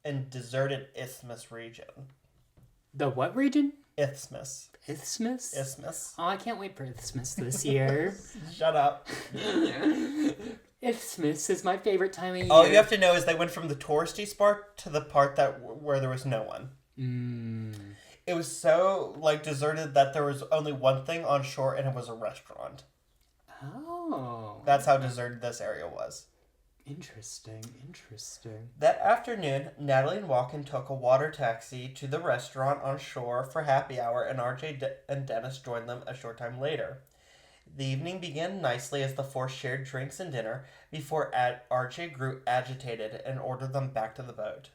and deserted Isthmus region. The what region? Isthmus. Isthmus? Isthmus. Oh, I can't wait for Isthmus this year. Shut up. Isthmus is my favorite time of year. All you have to know is they went from the touristy part to the part where there was no one. It was so, deserted that there was only one thing on shore, and it was a restaurant. Oh. That's how deserted this area was. Interesting. That afternoon, Natalie and Walken took a water taxi to the restaurant on shore for happy hour, and RJ and Dennis joined them a short time later. The evening began nicely as the four shared drinks and dinner before RJ grew agitated and ordered them back to the boat.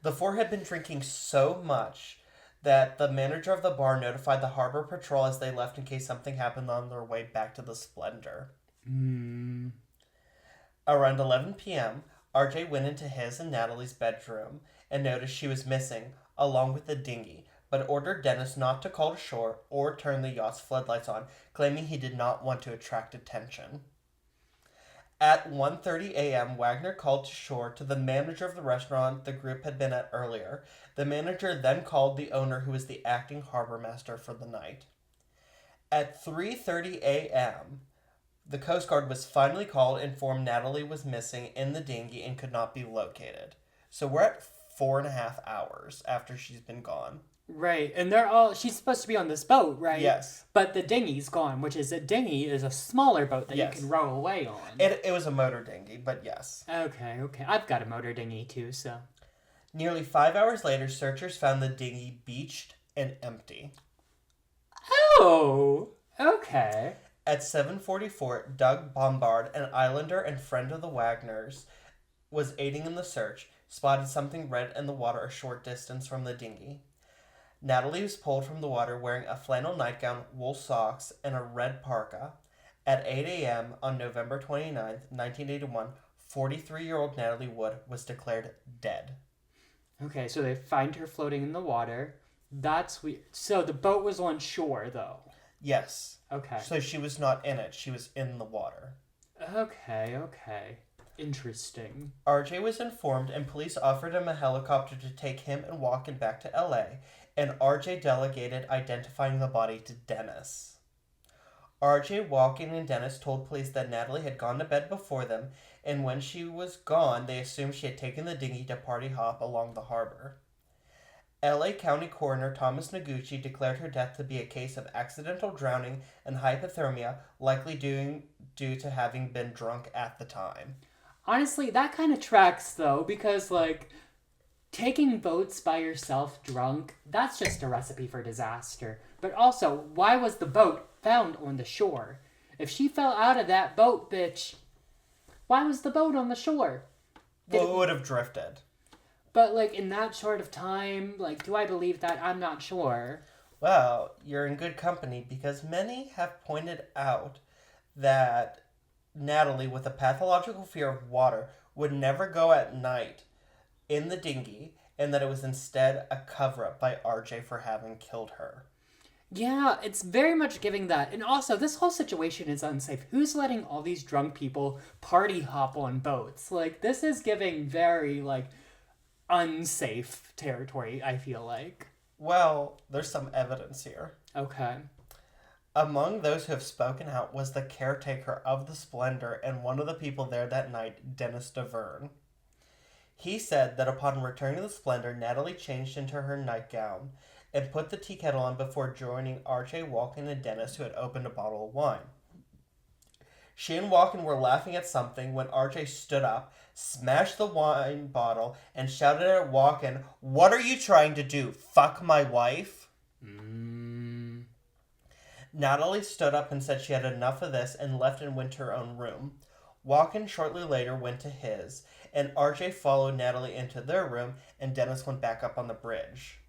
The four had been drinking so much that the manager of the bar notified the harbor patrol as they left in case something happened on their way back to the Splendor. Around 11 p.m., RJ went into his and Natalie's bedroom and noticed she was missing, along with the dinghy, but ordered Dennis not to call to shore or turn the yacht's floodlights on, claiming he did not want to attract attention. At 1:30 a.m., Wagner called to shore to the manager of the restaurant the group had been at earlier. The manager then called the owner, who was the acting harbor master for the night. At 3:30 a.m., the Coast Guard was finally called and informed Natalie was missing in the dinghy and could not be located. So we're at 4.5 hours after she's been gone. Right, and she's supposed to be on this boat, right? Yes. But the dinghy's gone, which is a dinghy is a smaller boat that Yes. you can row away on. It was a motor dinghy, but yes. Okay. I've got a motor dinghy too, so. Nearly 5 hours later, searchers found the dinghy beached and empty. Oh, okay. At 7:44, Doug Bombard, an islander and friend of the Wagners, was aiding in the search, spotted something red in the water a short distance from the dinghy. Natalie was pulled from the water wearing a flannel nightgown, wool socks, and a red parka. At 8 a.m. on November 29th, 1981, 43-year-old Natalie Wood was declared dead. Okay, so they find her floating in the water. That's weird. So the boat was on shore, though. Yes. Okay. So she was not in it. She was in the water. Okay. Interesting. RJ was informed and police offered him a helicopter to take him and Walken back to LA, and RJ delegated identifying the body to Dennis. RJ, Walken, and Dennis told police that Natalie had gone to bed before them, and when she was gone, they assumed she had taken the dinghy to party hop along the harbor. LA County Coroner Thomas Noguchi declared her death to be a case of accidental drowning and hypothermia, likely due to having been drunk at the time. Honestly, that kind of tracks, though, because, taking boats by yourself drunk, that's just a recipe for disaster. But also, why was the boat found on the shore? If she fell out of that boat, bitch, why was the boat on the shore? It would have drifted. But, in that short of time, do I believe that? I'm not sure. Well, you're in good company because many have pointed out that Natalie, with a pathological fear of water, would never go at night in the dinghy, and that it was instead a cover-up by RJ for having killed her. Yeah, it's very much giving that. And also, this whole situation is unsafe. Who's letting all these drunk people party hop on boats? This is giving very, unsafe territory, I feel like. Well, there's some evidence here. Okay. Among those who have spoken out was the caretaker of the Splendor and one of the people there that night, Dennis DeVerne. He said that upon returning to the Splendor, Natalie changed into her nightgown and put the tea kettle on before joining RJ, Walken, and Dennis, who had opened a bottle of wine. She and Walken were laughing at something when RJ stood up, smashed the wine bottle, and shouted at Walken, "What are you trying to do? Fuck my wife?" Natalie stood up and said she had enough of this and left and went to her own room. Walken shortly later went to his, and RJ followed Natalie into their room, and Dennis went back up on the bridge.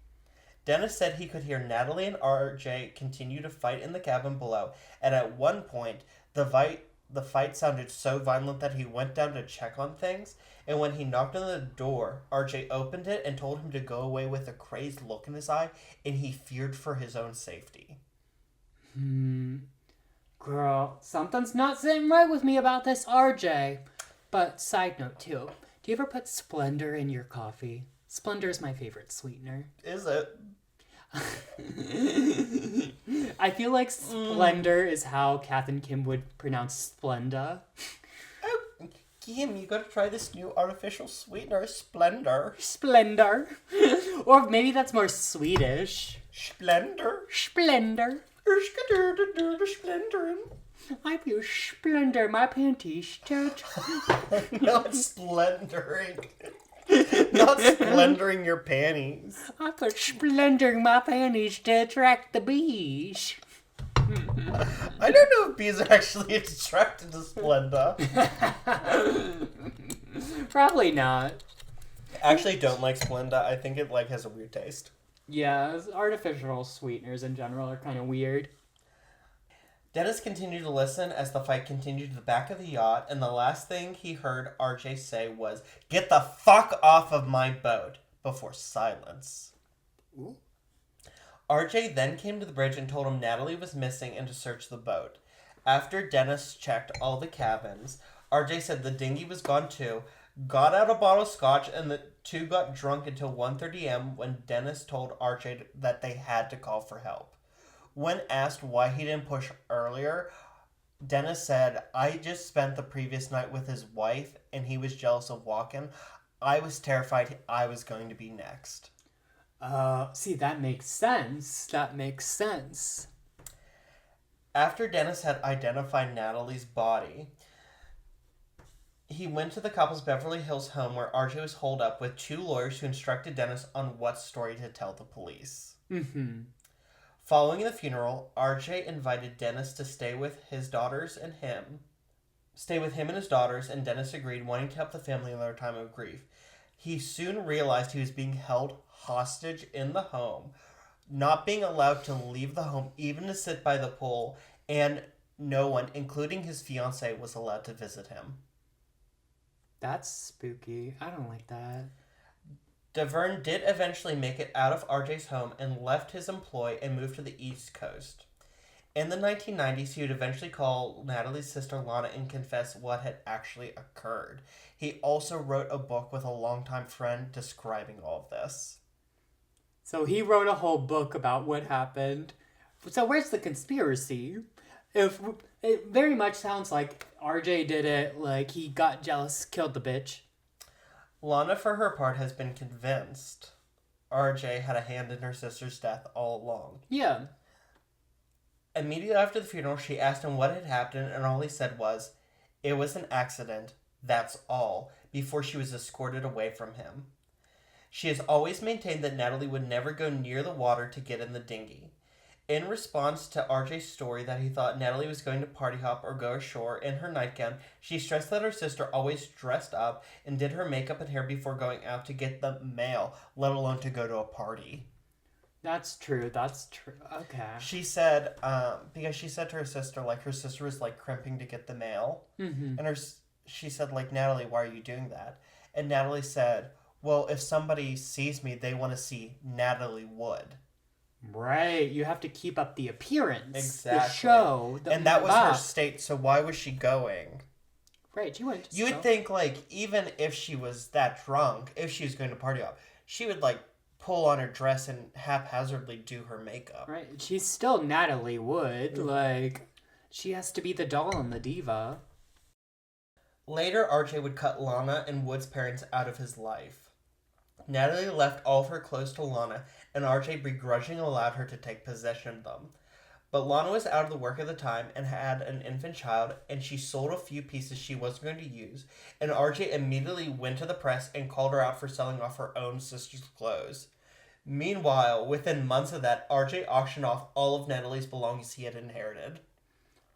Dennis said he could hear Natalie and RJ continue to fight in the cabin below, and at one point, the fight sounded so violent that he went down to check on things, and when he knocked on the door, RJ opened it and told him to go away with a crazed look in his eye, and he feared for his own safety. Girl, something's not sitting right with me about this RJ. But side note too, do you ever put Splendor in your coffee? Splendor's my favorite sweetener. Is it? I feel like splendor is how Kath and Kim would pronounce Splenda. Oh, Kim, you gotta try this new artificial sweetener, Splendor. Splendor. Or maybe that's more Swedish. Splendor. Splendor. Splendor. I feel splendor. My panties touch. Not splendoring. Not splendoring your panties. I put splendor my panties to attract the bees. I don't know if bees are actually attracted to Splenda. Probably not. I actually don't like Splenda. I think it has a weird taste. Yeah, artificial sweeteners in general are kind of weird. Dennis continued to listen as the fight continued to the back of the yacht, and the last thing he heard RJ say was, "Get the fuck off of my boat," before silence. Ooh. RJ then came to the bridge and told him Natalie was missing and to search the boat. After Dennis checked all the cabins, RJ said the dinghy was gone too, got out a bottle of scotch, and the two got drunk until 1:30 a.m. when Dennis told RJ that they had to call for help. When asked why he didn't push earlier, Dennis said, "I just spent the previous night with his wife and he was jealous of walking. I was terrified I was going to be next." See, that makes sense. That makes sense. After Dennis had identified Natalie's body, he went to the couple's Beverly Hills home where RJ was holed up with two lawyers who instructed Dennis on what story to tell the police. Mm-hmm. Following the funeral, RJ invited Dennis to stay with him and his daughters, and Dennis agreed, wanting to help the family in their time of grief. He soon realized he was being held hostage in the home, not being allowed to leave the home, even to sit by the pool, and no one, including his fiancée, was allowed to visit him. That's spooky. I don't like that. DeVerne did eventually make it out of RJ's home and left his employ and moved to the East Coast. In the 1990s, he would eventually call Natalie's sister Lana and confess what had actually occurred. He also wrote a book with a longtime friend describing all of this. So he wrote a whole book about what happened. So where's the conspiracy? If it very much sounds like RJ did it, like he got jealous, killed the bitch. Lana, for her part, has been convinced RJ had a hand in her sister's death all along. Yeah. Immediately after the funeral, she asked him what had happened, and all he said was, "It was an accident, that's all," before she was escorted away from him. She has always maintained that Natalie would never go near the water to get in the dinghy. In response to RJ's story that he thought Natalie was going to party hop or go ashore in her nightgown, she stressed that her sister always dressed up and did her makeup and hair before going out to get the mail, let alone to go to a party. That's true. Okay. She said, because she said to her sister, her sister was, crimping to get the mail. Mm-hmm. And she said, "Natalie, why are you doing that?" And Natalie said, "Well, if somebody sees me, they want to see Natalie Wood." Right. You have to keep up the appearance. Exactly. The show. And that was her state, so why was she going? Right. You would think, even if she was that drunk, if she was going to party hop, she would, pull on her dress and haphazardly do her makeup. Right. She's still Natalie Wood. She has to be the doll and the diva. Later, RJ would cut Lana and Wood's parents out of his life. Natalie left all of her clothes to Lana, and RJ begrudgingly allowed her to take possession of them. But Lana was out of the work at the time and had an infant child, and she sold a few pieces she wasn't going to use, and RJ immediately went to the press and called her out for selling off her own sister's clothes. Meanwhile, within months of that, RJ auctioned off all of Natalie's belongings he had inherited.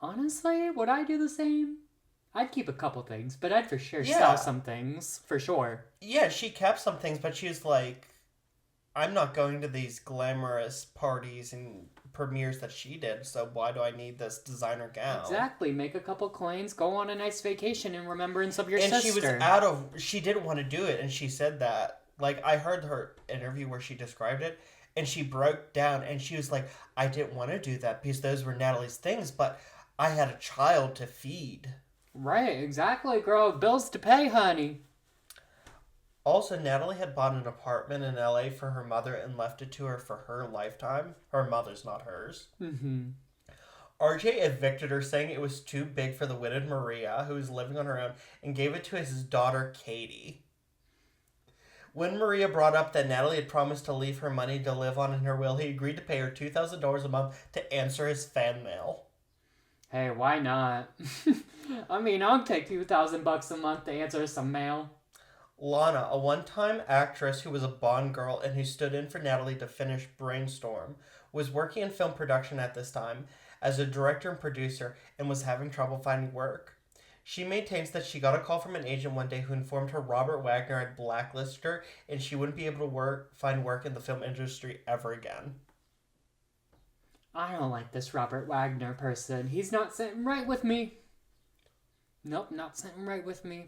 Honestly, would I do the same? I'd keep a couple things, but I'd for sure sell some things, for sure. Yeah, she kept some things, but she was like, "I'm not going to these glamorous parties and premieres that she did, so why do I need this designer gown?" Exactly. Make a couple coins, go on a nice vacation in remembrance of your sister. And she didn't want to do it, and she said that. I heard her interview where she described it, and she broke down, and she was like, "I didn't want to do that because those were Natalie's things, but I had a child to feed." Right, exactly, girl. Bills to pay, honey. Also, Natalie had bought an apartment in LA for her mother and left it to her for her lifetime. Her mother's, not hers. Mm-hmm. RJ evicted her, saying it was too big for the widowed Maria, who was living on her own, and gave it to his daughter, Katie. When Maria brought up that Natalie had promised to leave her money to live on in her will, he agreed to pay her $2,000 a month to answer his fan mail. Hey, why not? I mean, I'll take $2,000 a month to answer some mail. Lana, a one-time actress who was a Bond girl and who stood in for Natalie to finish Brainstorm, was working in film production at this time as a director and producer and was having trouble finding work. She maintains that she got a call from an agent one day who informed her Robert Wagner had blacklisted her and she wouldn't be able to find work in the film industry ever again. I don't like this Robert Wagner person. He's not sitting right with me. Nope, not sitting right with me.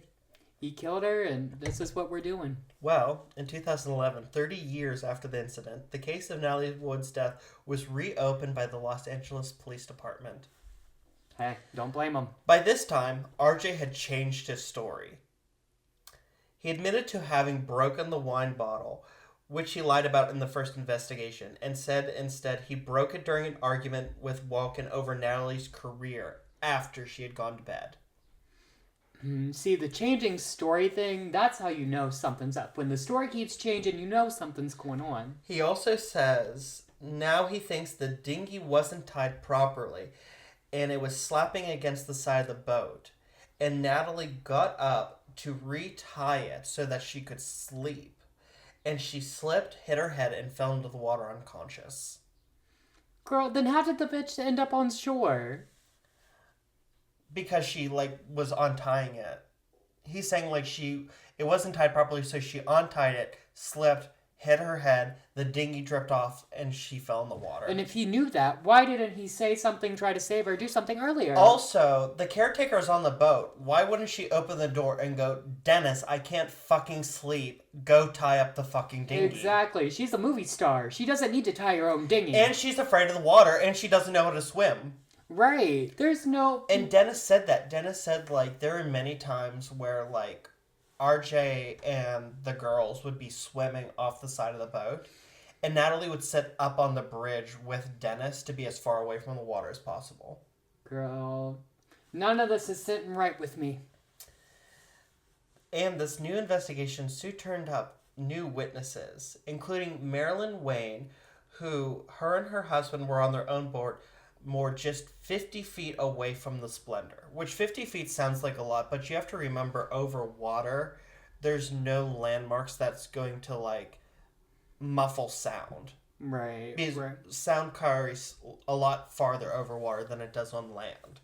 He killed her, and this is what we're doing. Well, in 2011, 30 years after the incident, the case of Natalie Wood's death was reopened by the Los Angeles Police Department. Hey, don't blame him. By this time, RJ had changed his story. He admitted to having broken the wine bottle, which he lied about in the first investigation, and said instead he broke it during an argument with Walken over Natalie's career after she had gone to bed. See, the changing story thing, that's how you know something's up. When the story keeps changing, you know something's going on. He also says now he thinks the dinghy wasn't tied properly, and it was slapping against the side of the boat. And Natalie got up to retie it so that she could sleep. And she slipped, hit her head, and fell into the water unconscious. Girl, then how did the bitch end up on shore? Because she, was untying it. He's saying, it wasn't tied properly, so she untied it, slipped, hit her head, the dinghy dripped off, and she fell in the water. And if he knew that, why didn't he say something, try to save her, do something earlier? Also, the caretaker's on the boat. Why wouldn't she open the door and go, Dennis, I can't fucking sleep. Go tie up the fucking dinghy. Exactly. She's a movie star. She doesn't need to tie her own dinghy. And she's afraid of the water, and she doesn't know how to swim. Right. There's no... And Dennis said that. Dennis said, there are many times where, RJ and the girls would be swimming off the side of the boat, and Natalie would sit up on the bridge with Dennis to be as far away from the water as possible. Girl, none of this is sitting right with me. And this new investigation soon turned up new witnesses, including Marilyn Wayne, who her and her husband were on their own boat more just 50 feet away from the Splendor, which 50 feet sounds like a lot, but you have to remember over water, there's no landmarks that's going to muffle sound. Right. Because right. sound carries a lot farther over water than it does on land.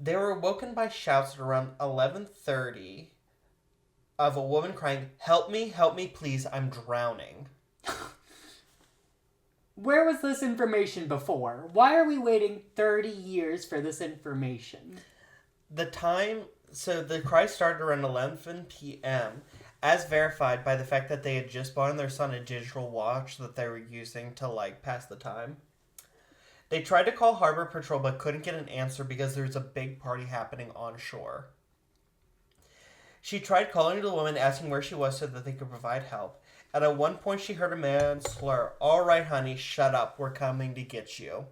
They were woken by shouts at around 11:30 of a woman crying, help me, please, I'm drowning." Where was this information before? Why are we waiting 30 years for this information? The cry started around 11 p.m., as verified by the fact that they had just bought their son a digital watch that they were using to, pass the time. They tried to call Harbor Patrol but couldn't get an answer because there was a big party happening on shore. She tried calling the woman asking where she was so that they could provide help. And at one point she heard a man slur, "All right, honey, shut up. We're coming to get you."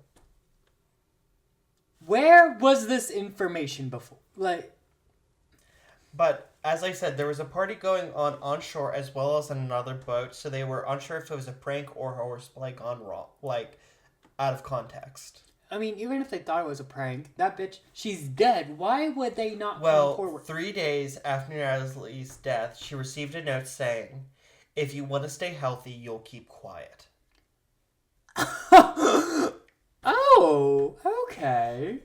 Where was this information before? But, as I said, there was a party going on shore as well as on another boat, so they were unsure if it was a prank or horseplay gone wrong, out of context. I mean, even if they thought it was a prank, that bitch, she's dead. Why would they not come forward? Well, 3 days after Natalie's death, she received a note saying, "If you want to stay healthy, you'll keep quiet." Oh, okay.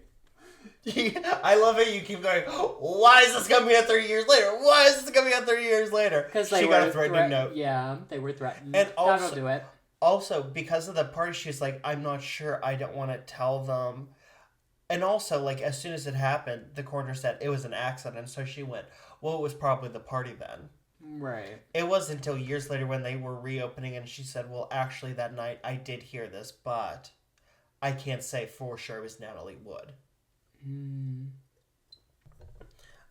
I love it. You keep going, why is this coming out 30 years later? Why is this coming out 30 years later? Because she got a threatening note. Yeah, they were threatened. And also, that'll do it. Also, because of the party, she's like, I'm not sure. I don't want to tell them. And also, as soon as it happened, the coroner said it was an accident. So she went, well, it was probably the party then. Right. It wasn't until years later when they were reopening and she said, well, actually that night I did hear this, but I can't say for sure it was Natalie Wood.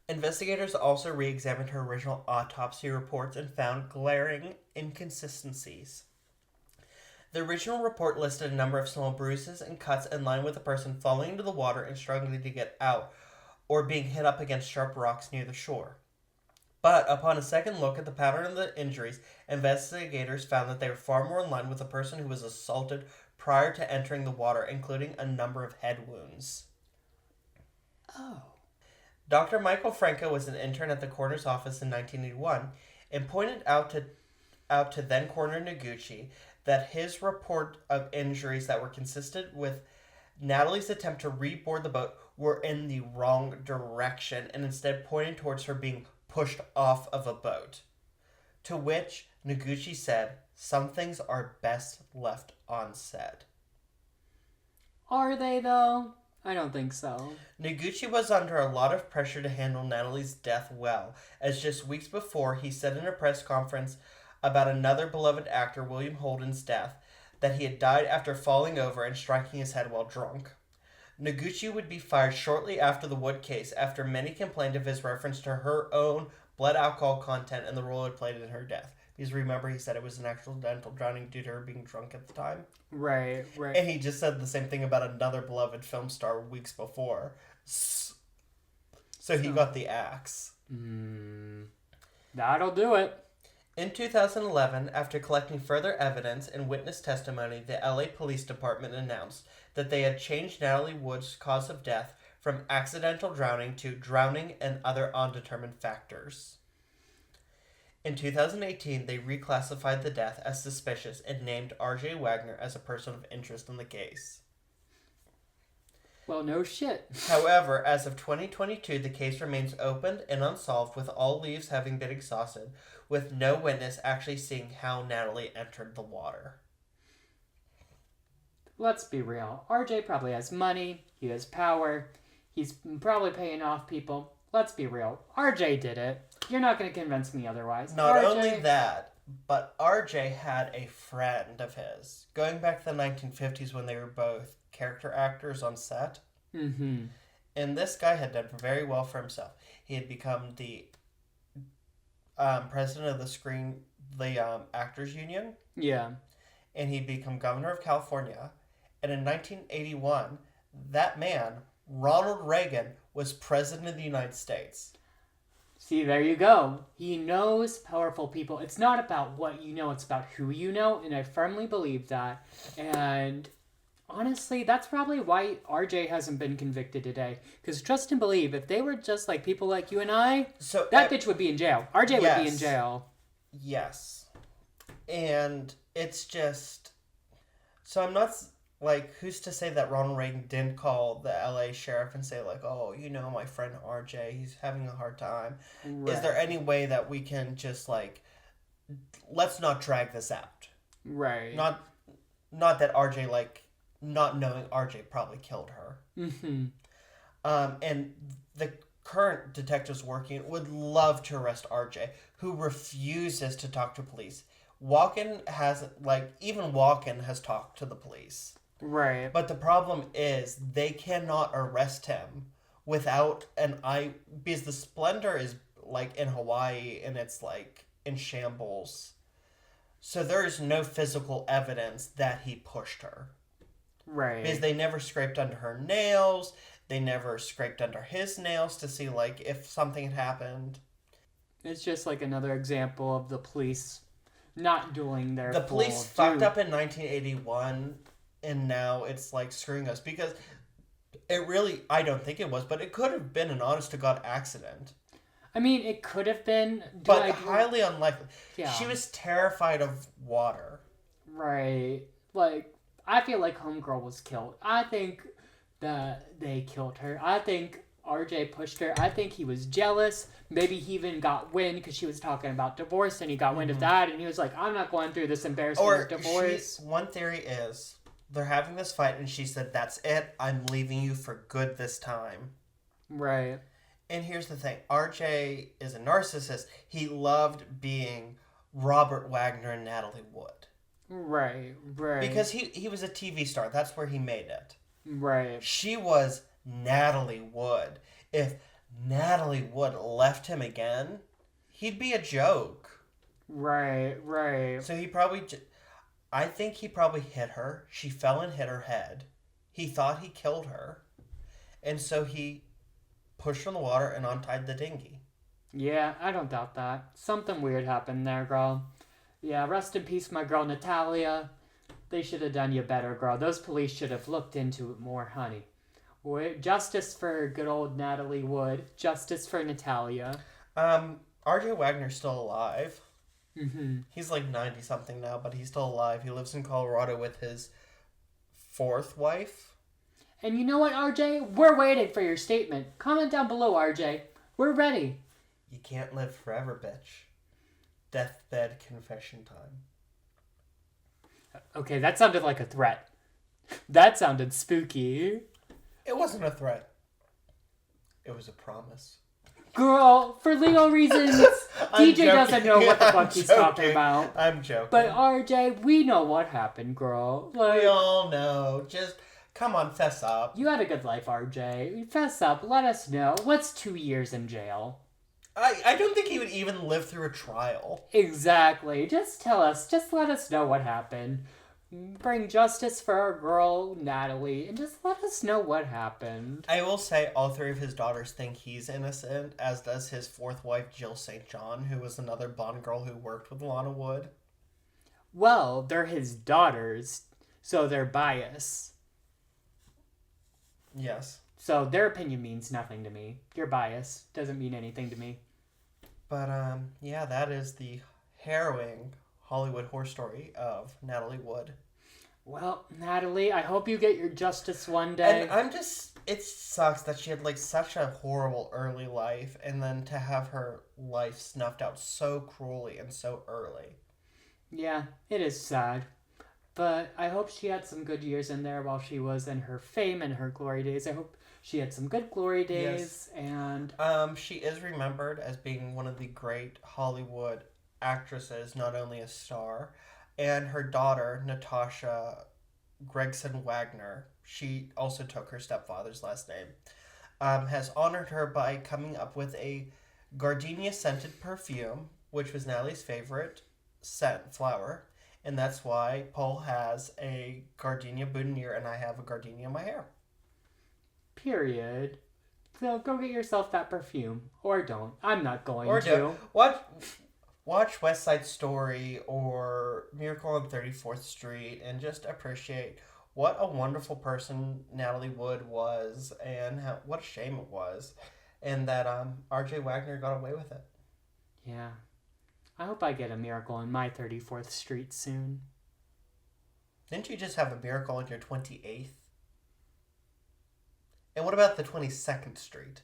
Investigators also re-examined her original autopsy reports and found glaring inconsistencies. The original report listed a number of small bruises and cuts in line with a person falling into the water and struggling to get out, or being hit up against sharp rocks near the shore. But upon a second look at the pattern of the injuries, investigators found that they were far more in line with a person who was assaulted prior to entering the water, including a number of head wounds. Oh. Dr. Michael Franco was an intern at the coroner's office in 1981 and pointed out to then Coroner Noguchi that his report of injuries that were consistent with Natalie's attempt to reboard the boat were in the wrong direction and instead pointed towards her being pushed off of a boat. To which Noguchi said, "Some things are best left unsaid." Are they, though? I don't think so. Noguchi was under a lot of pressure to handle Natalie's death well, as just weeks before he said in a press conference about another beloved actor, William Holden's death, that he had died after falling over and striking his head while drunk. Noguchi would be fired shortly after the Wood case, after many complained of his reference to her own blood alcohol content and the role it played in her death. Because remember, he said it was an accidental drowning due to her being drunk at the time. Right. And he just said the same thing about another beloved film star weeks before. So he got the axe. That'll do it. In 2011, after collecting further evidence and witness testimony, the LA Police Department announced that they had changed Natalie Wood's cause of death from accidental drowning to drowning and other undetermined factors. In 2018, they reclassified the death as suspicious and named R.J. Wagner as a person of interest in the case. Well, no shit. However, as of 2022, the case remains open and unsolved, with all leads having been exhausted, with no witness actually seeing how Natalie entered the water. Let's be real. RJ probably has money. He has power. He's probably paying off people. Let's be real. RJ did it. You're not going to convince me otherwise. Not RJ... only that, but RJ had a friend of his, going back to the 1950s when they were both character actors on set. Mm-hmm. And this guy had done very well for himself. He had become the president of the Actors Union. Yeah. And he'd become governor of California. And in 1981, that man, Ronald Reagan, was president of the United States. See, there you go. He knows powerful people. It's not about what you know, it's about who you know, and I firmly believe that. And honestly, that's probably why RJ hasn't been convicted today. Because trust and believe, if they were just like people like you and I, that bitch would be in jail. RJ would be in jail. Yes. And it's just... So I'm not... Like, who's to say that Ronald Reagan didn't call the LA sheriff and say, like, oh, you know, my friend RJ, he's having a hard time. Right. Is there any way that we can just, like, let's not drag this out? Right. Not that RJ, like, not knowing RJ probably killed her. Mm-hmm. And the current detectives working would love to arrest RJ, who refuses to talk to police. Walken has talked to the police. Right. But the problem is they cannot arrest him without because the Splendor is like in Hawaii and it's like in shambles. So there is no physical evidence that he pushed her. Right. Because they never scraped under her nails. They never scraped under his nails to see like if something had happened. It's just like another example of the police not doing their The police fucked up in 1981, and now it's like screwing us because I don't think it was, but it could have been an honest-to-God accident. I mean, it could have been. But highly unlikely. Yeah. She was terrified of water. Right. Like, I feel like Homegirl was killed. I think that they killed her. I think RJ pushed her. I think he was jealous. Maybe he even got wind because she was talking about divorce and he got wind of that and he was like, I'm not going through this embarrassment of divorce. One theory is they're having this fight and she said, that's it. I'm leaving you for good this time. Right. And here's the thing. RJ is a narcissist. He loved being Robert Wagner and Natalie Wood. Right. Because he was a TV star. That's where he made it. Right. She was Natalie Wood. If Natalie Wood left him again, he'd be a joke. Right. So he probably... I think he probably hit her. She fell and hit her head. He thought he killed her. And so he pushed her in the water and untied the dinghy. Yeah, I don't doubt that. Something weird happened there, girl. Yeah, rest in peace, my girl Natalia. They should have done you better, girl. Those police should have looked into it more, honey. Justice for good old Natalie Wood. Justice for Natalia. R.J. Wagner's still alive. Mm-hmm. He's like 90-something now, but he's still alive. He lives in Colorado with his fourth wife. And you know what, RJ? We're waiting for your statement. Comment down below, RJ. We're ready. You can't live forever, bitch. Deathbed confession time. Okay, that sounded like a threat. That sounded spooky. It wasn't a threat. It was a promise. Girl, for legal reasons, DJ doesn't know what the fuck he's talking about. I'm joking. But RJ, we know what happened, girl. We all know. Just, come on, fess up. You had a good life, RJ. Fess up, let us know. What's 2 years in jail? I don't think he would even live through a trial. Exactly. Just tell us. Just let us know what happened. Bring justice for our girl, Natalie, and just let us know what happened. I will say all 3 of his daughters think he's innocent, as does his 4th wife, Jill St. John, who was another Bond girl who worked with Lana Wood. Well, they're his daughters, so they're biased. Yes. So their opinion means nothing to me. Your bias doesn't mean anything to me. But, yeah, that is the harrowing Hollywood horror story of Natalie Wood. Well, Natalie, I hope you get your justice one day. And it sucks that she had, like, such a horrible early life, and then to have her life snuffed out so cruelly and so early. Yeah, it is sad. But I hope she had some good years in there while she was in her fame and her glory days. I hope she had some good glory days. Yes. And she is remembered as being one of the great Hollywood actresses, not only a star. And her daughter, Natasha Gregson Wagner, she also took her stepfather's last name, has honored her by coming up with a gardenia scented perfume, which was Natalie's favorite scent flower. And that's why Paul has a gardenia boutonniere and I have a gardenia in my hair. Period. So go get yourself that perfume. Or don't. I'm not going or to. Watch West Side Story or Miracle on 34th Street and just appreciate what a wonderful person Natalie Wood was and what a shame it was. And that R.J. Wagner got away with it. Yeah. I hope I get a miracle on my 34th Street soon. Didn't you just have a miracle on your 28th? And what about the 22nd Street?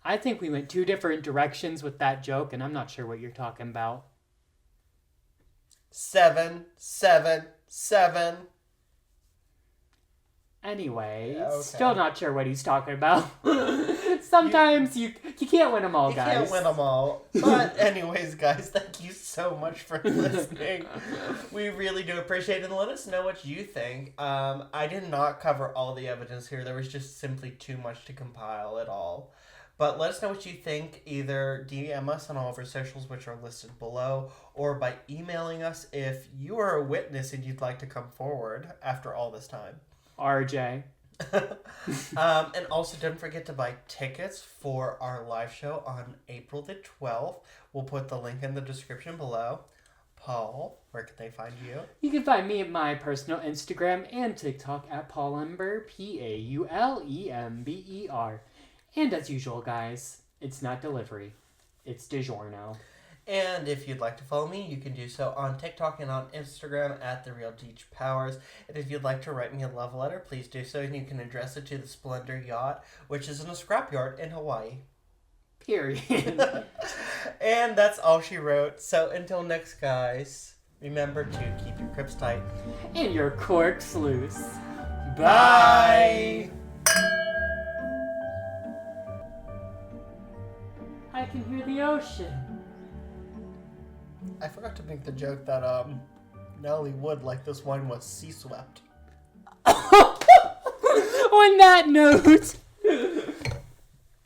I think we went 2 different directions with that joke, and I'm not sure what you're talking about. 7, 7, 7. Anyway, Okay. Still not sure what he's talking about. Sometimes you can't win them all, guys. You can't win them all. But anyways, guys, thank you so much for listening. We really do appreciate it. And let us know what you think. I did not cover all the evidence here. There was just simply too much to compile at all. But let us know what you think. Either DM us on all of our socials, which are listed below, or by emailing us if you are a witness and you'd like to come forward after all this time. RJ. And also don't forget to buy tickets for our live show on April the 12th. We'll put the link in the description below. Paul, where can they find you? You can find me at my personal Instagram and TikTok at Paulember, Paulember. And as usual, guys, it's not delivery. It's DiGiorno. And if you'd like to follow me, you can do so on TikTok and on Instagram at TheRealDeechPowers. And if you'd like to write me a love letter, please do so. And you can address it to the Splendor Yacht, which is in a scrapyard in Hawaii. Period. And that's all she wrote. So until next, guys, remember to keep your grips tight. And your corks loose. Bye! I can hear the ocean. I forgot to make the joke that Natalie Wood, like this wine, was sea swept. On that note.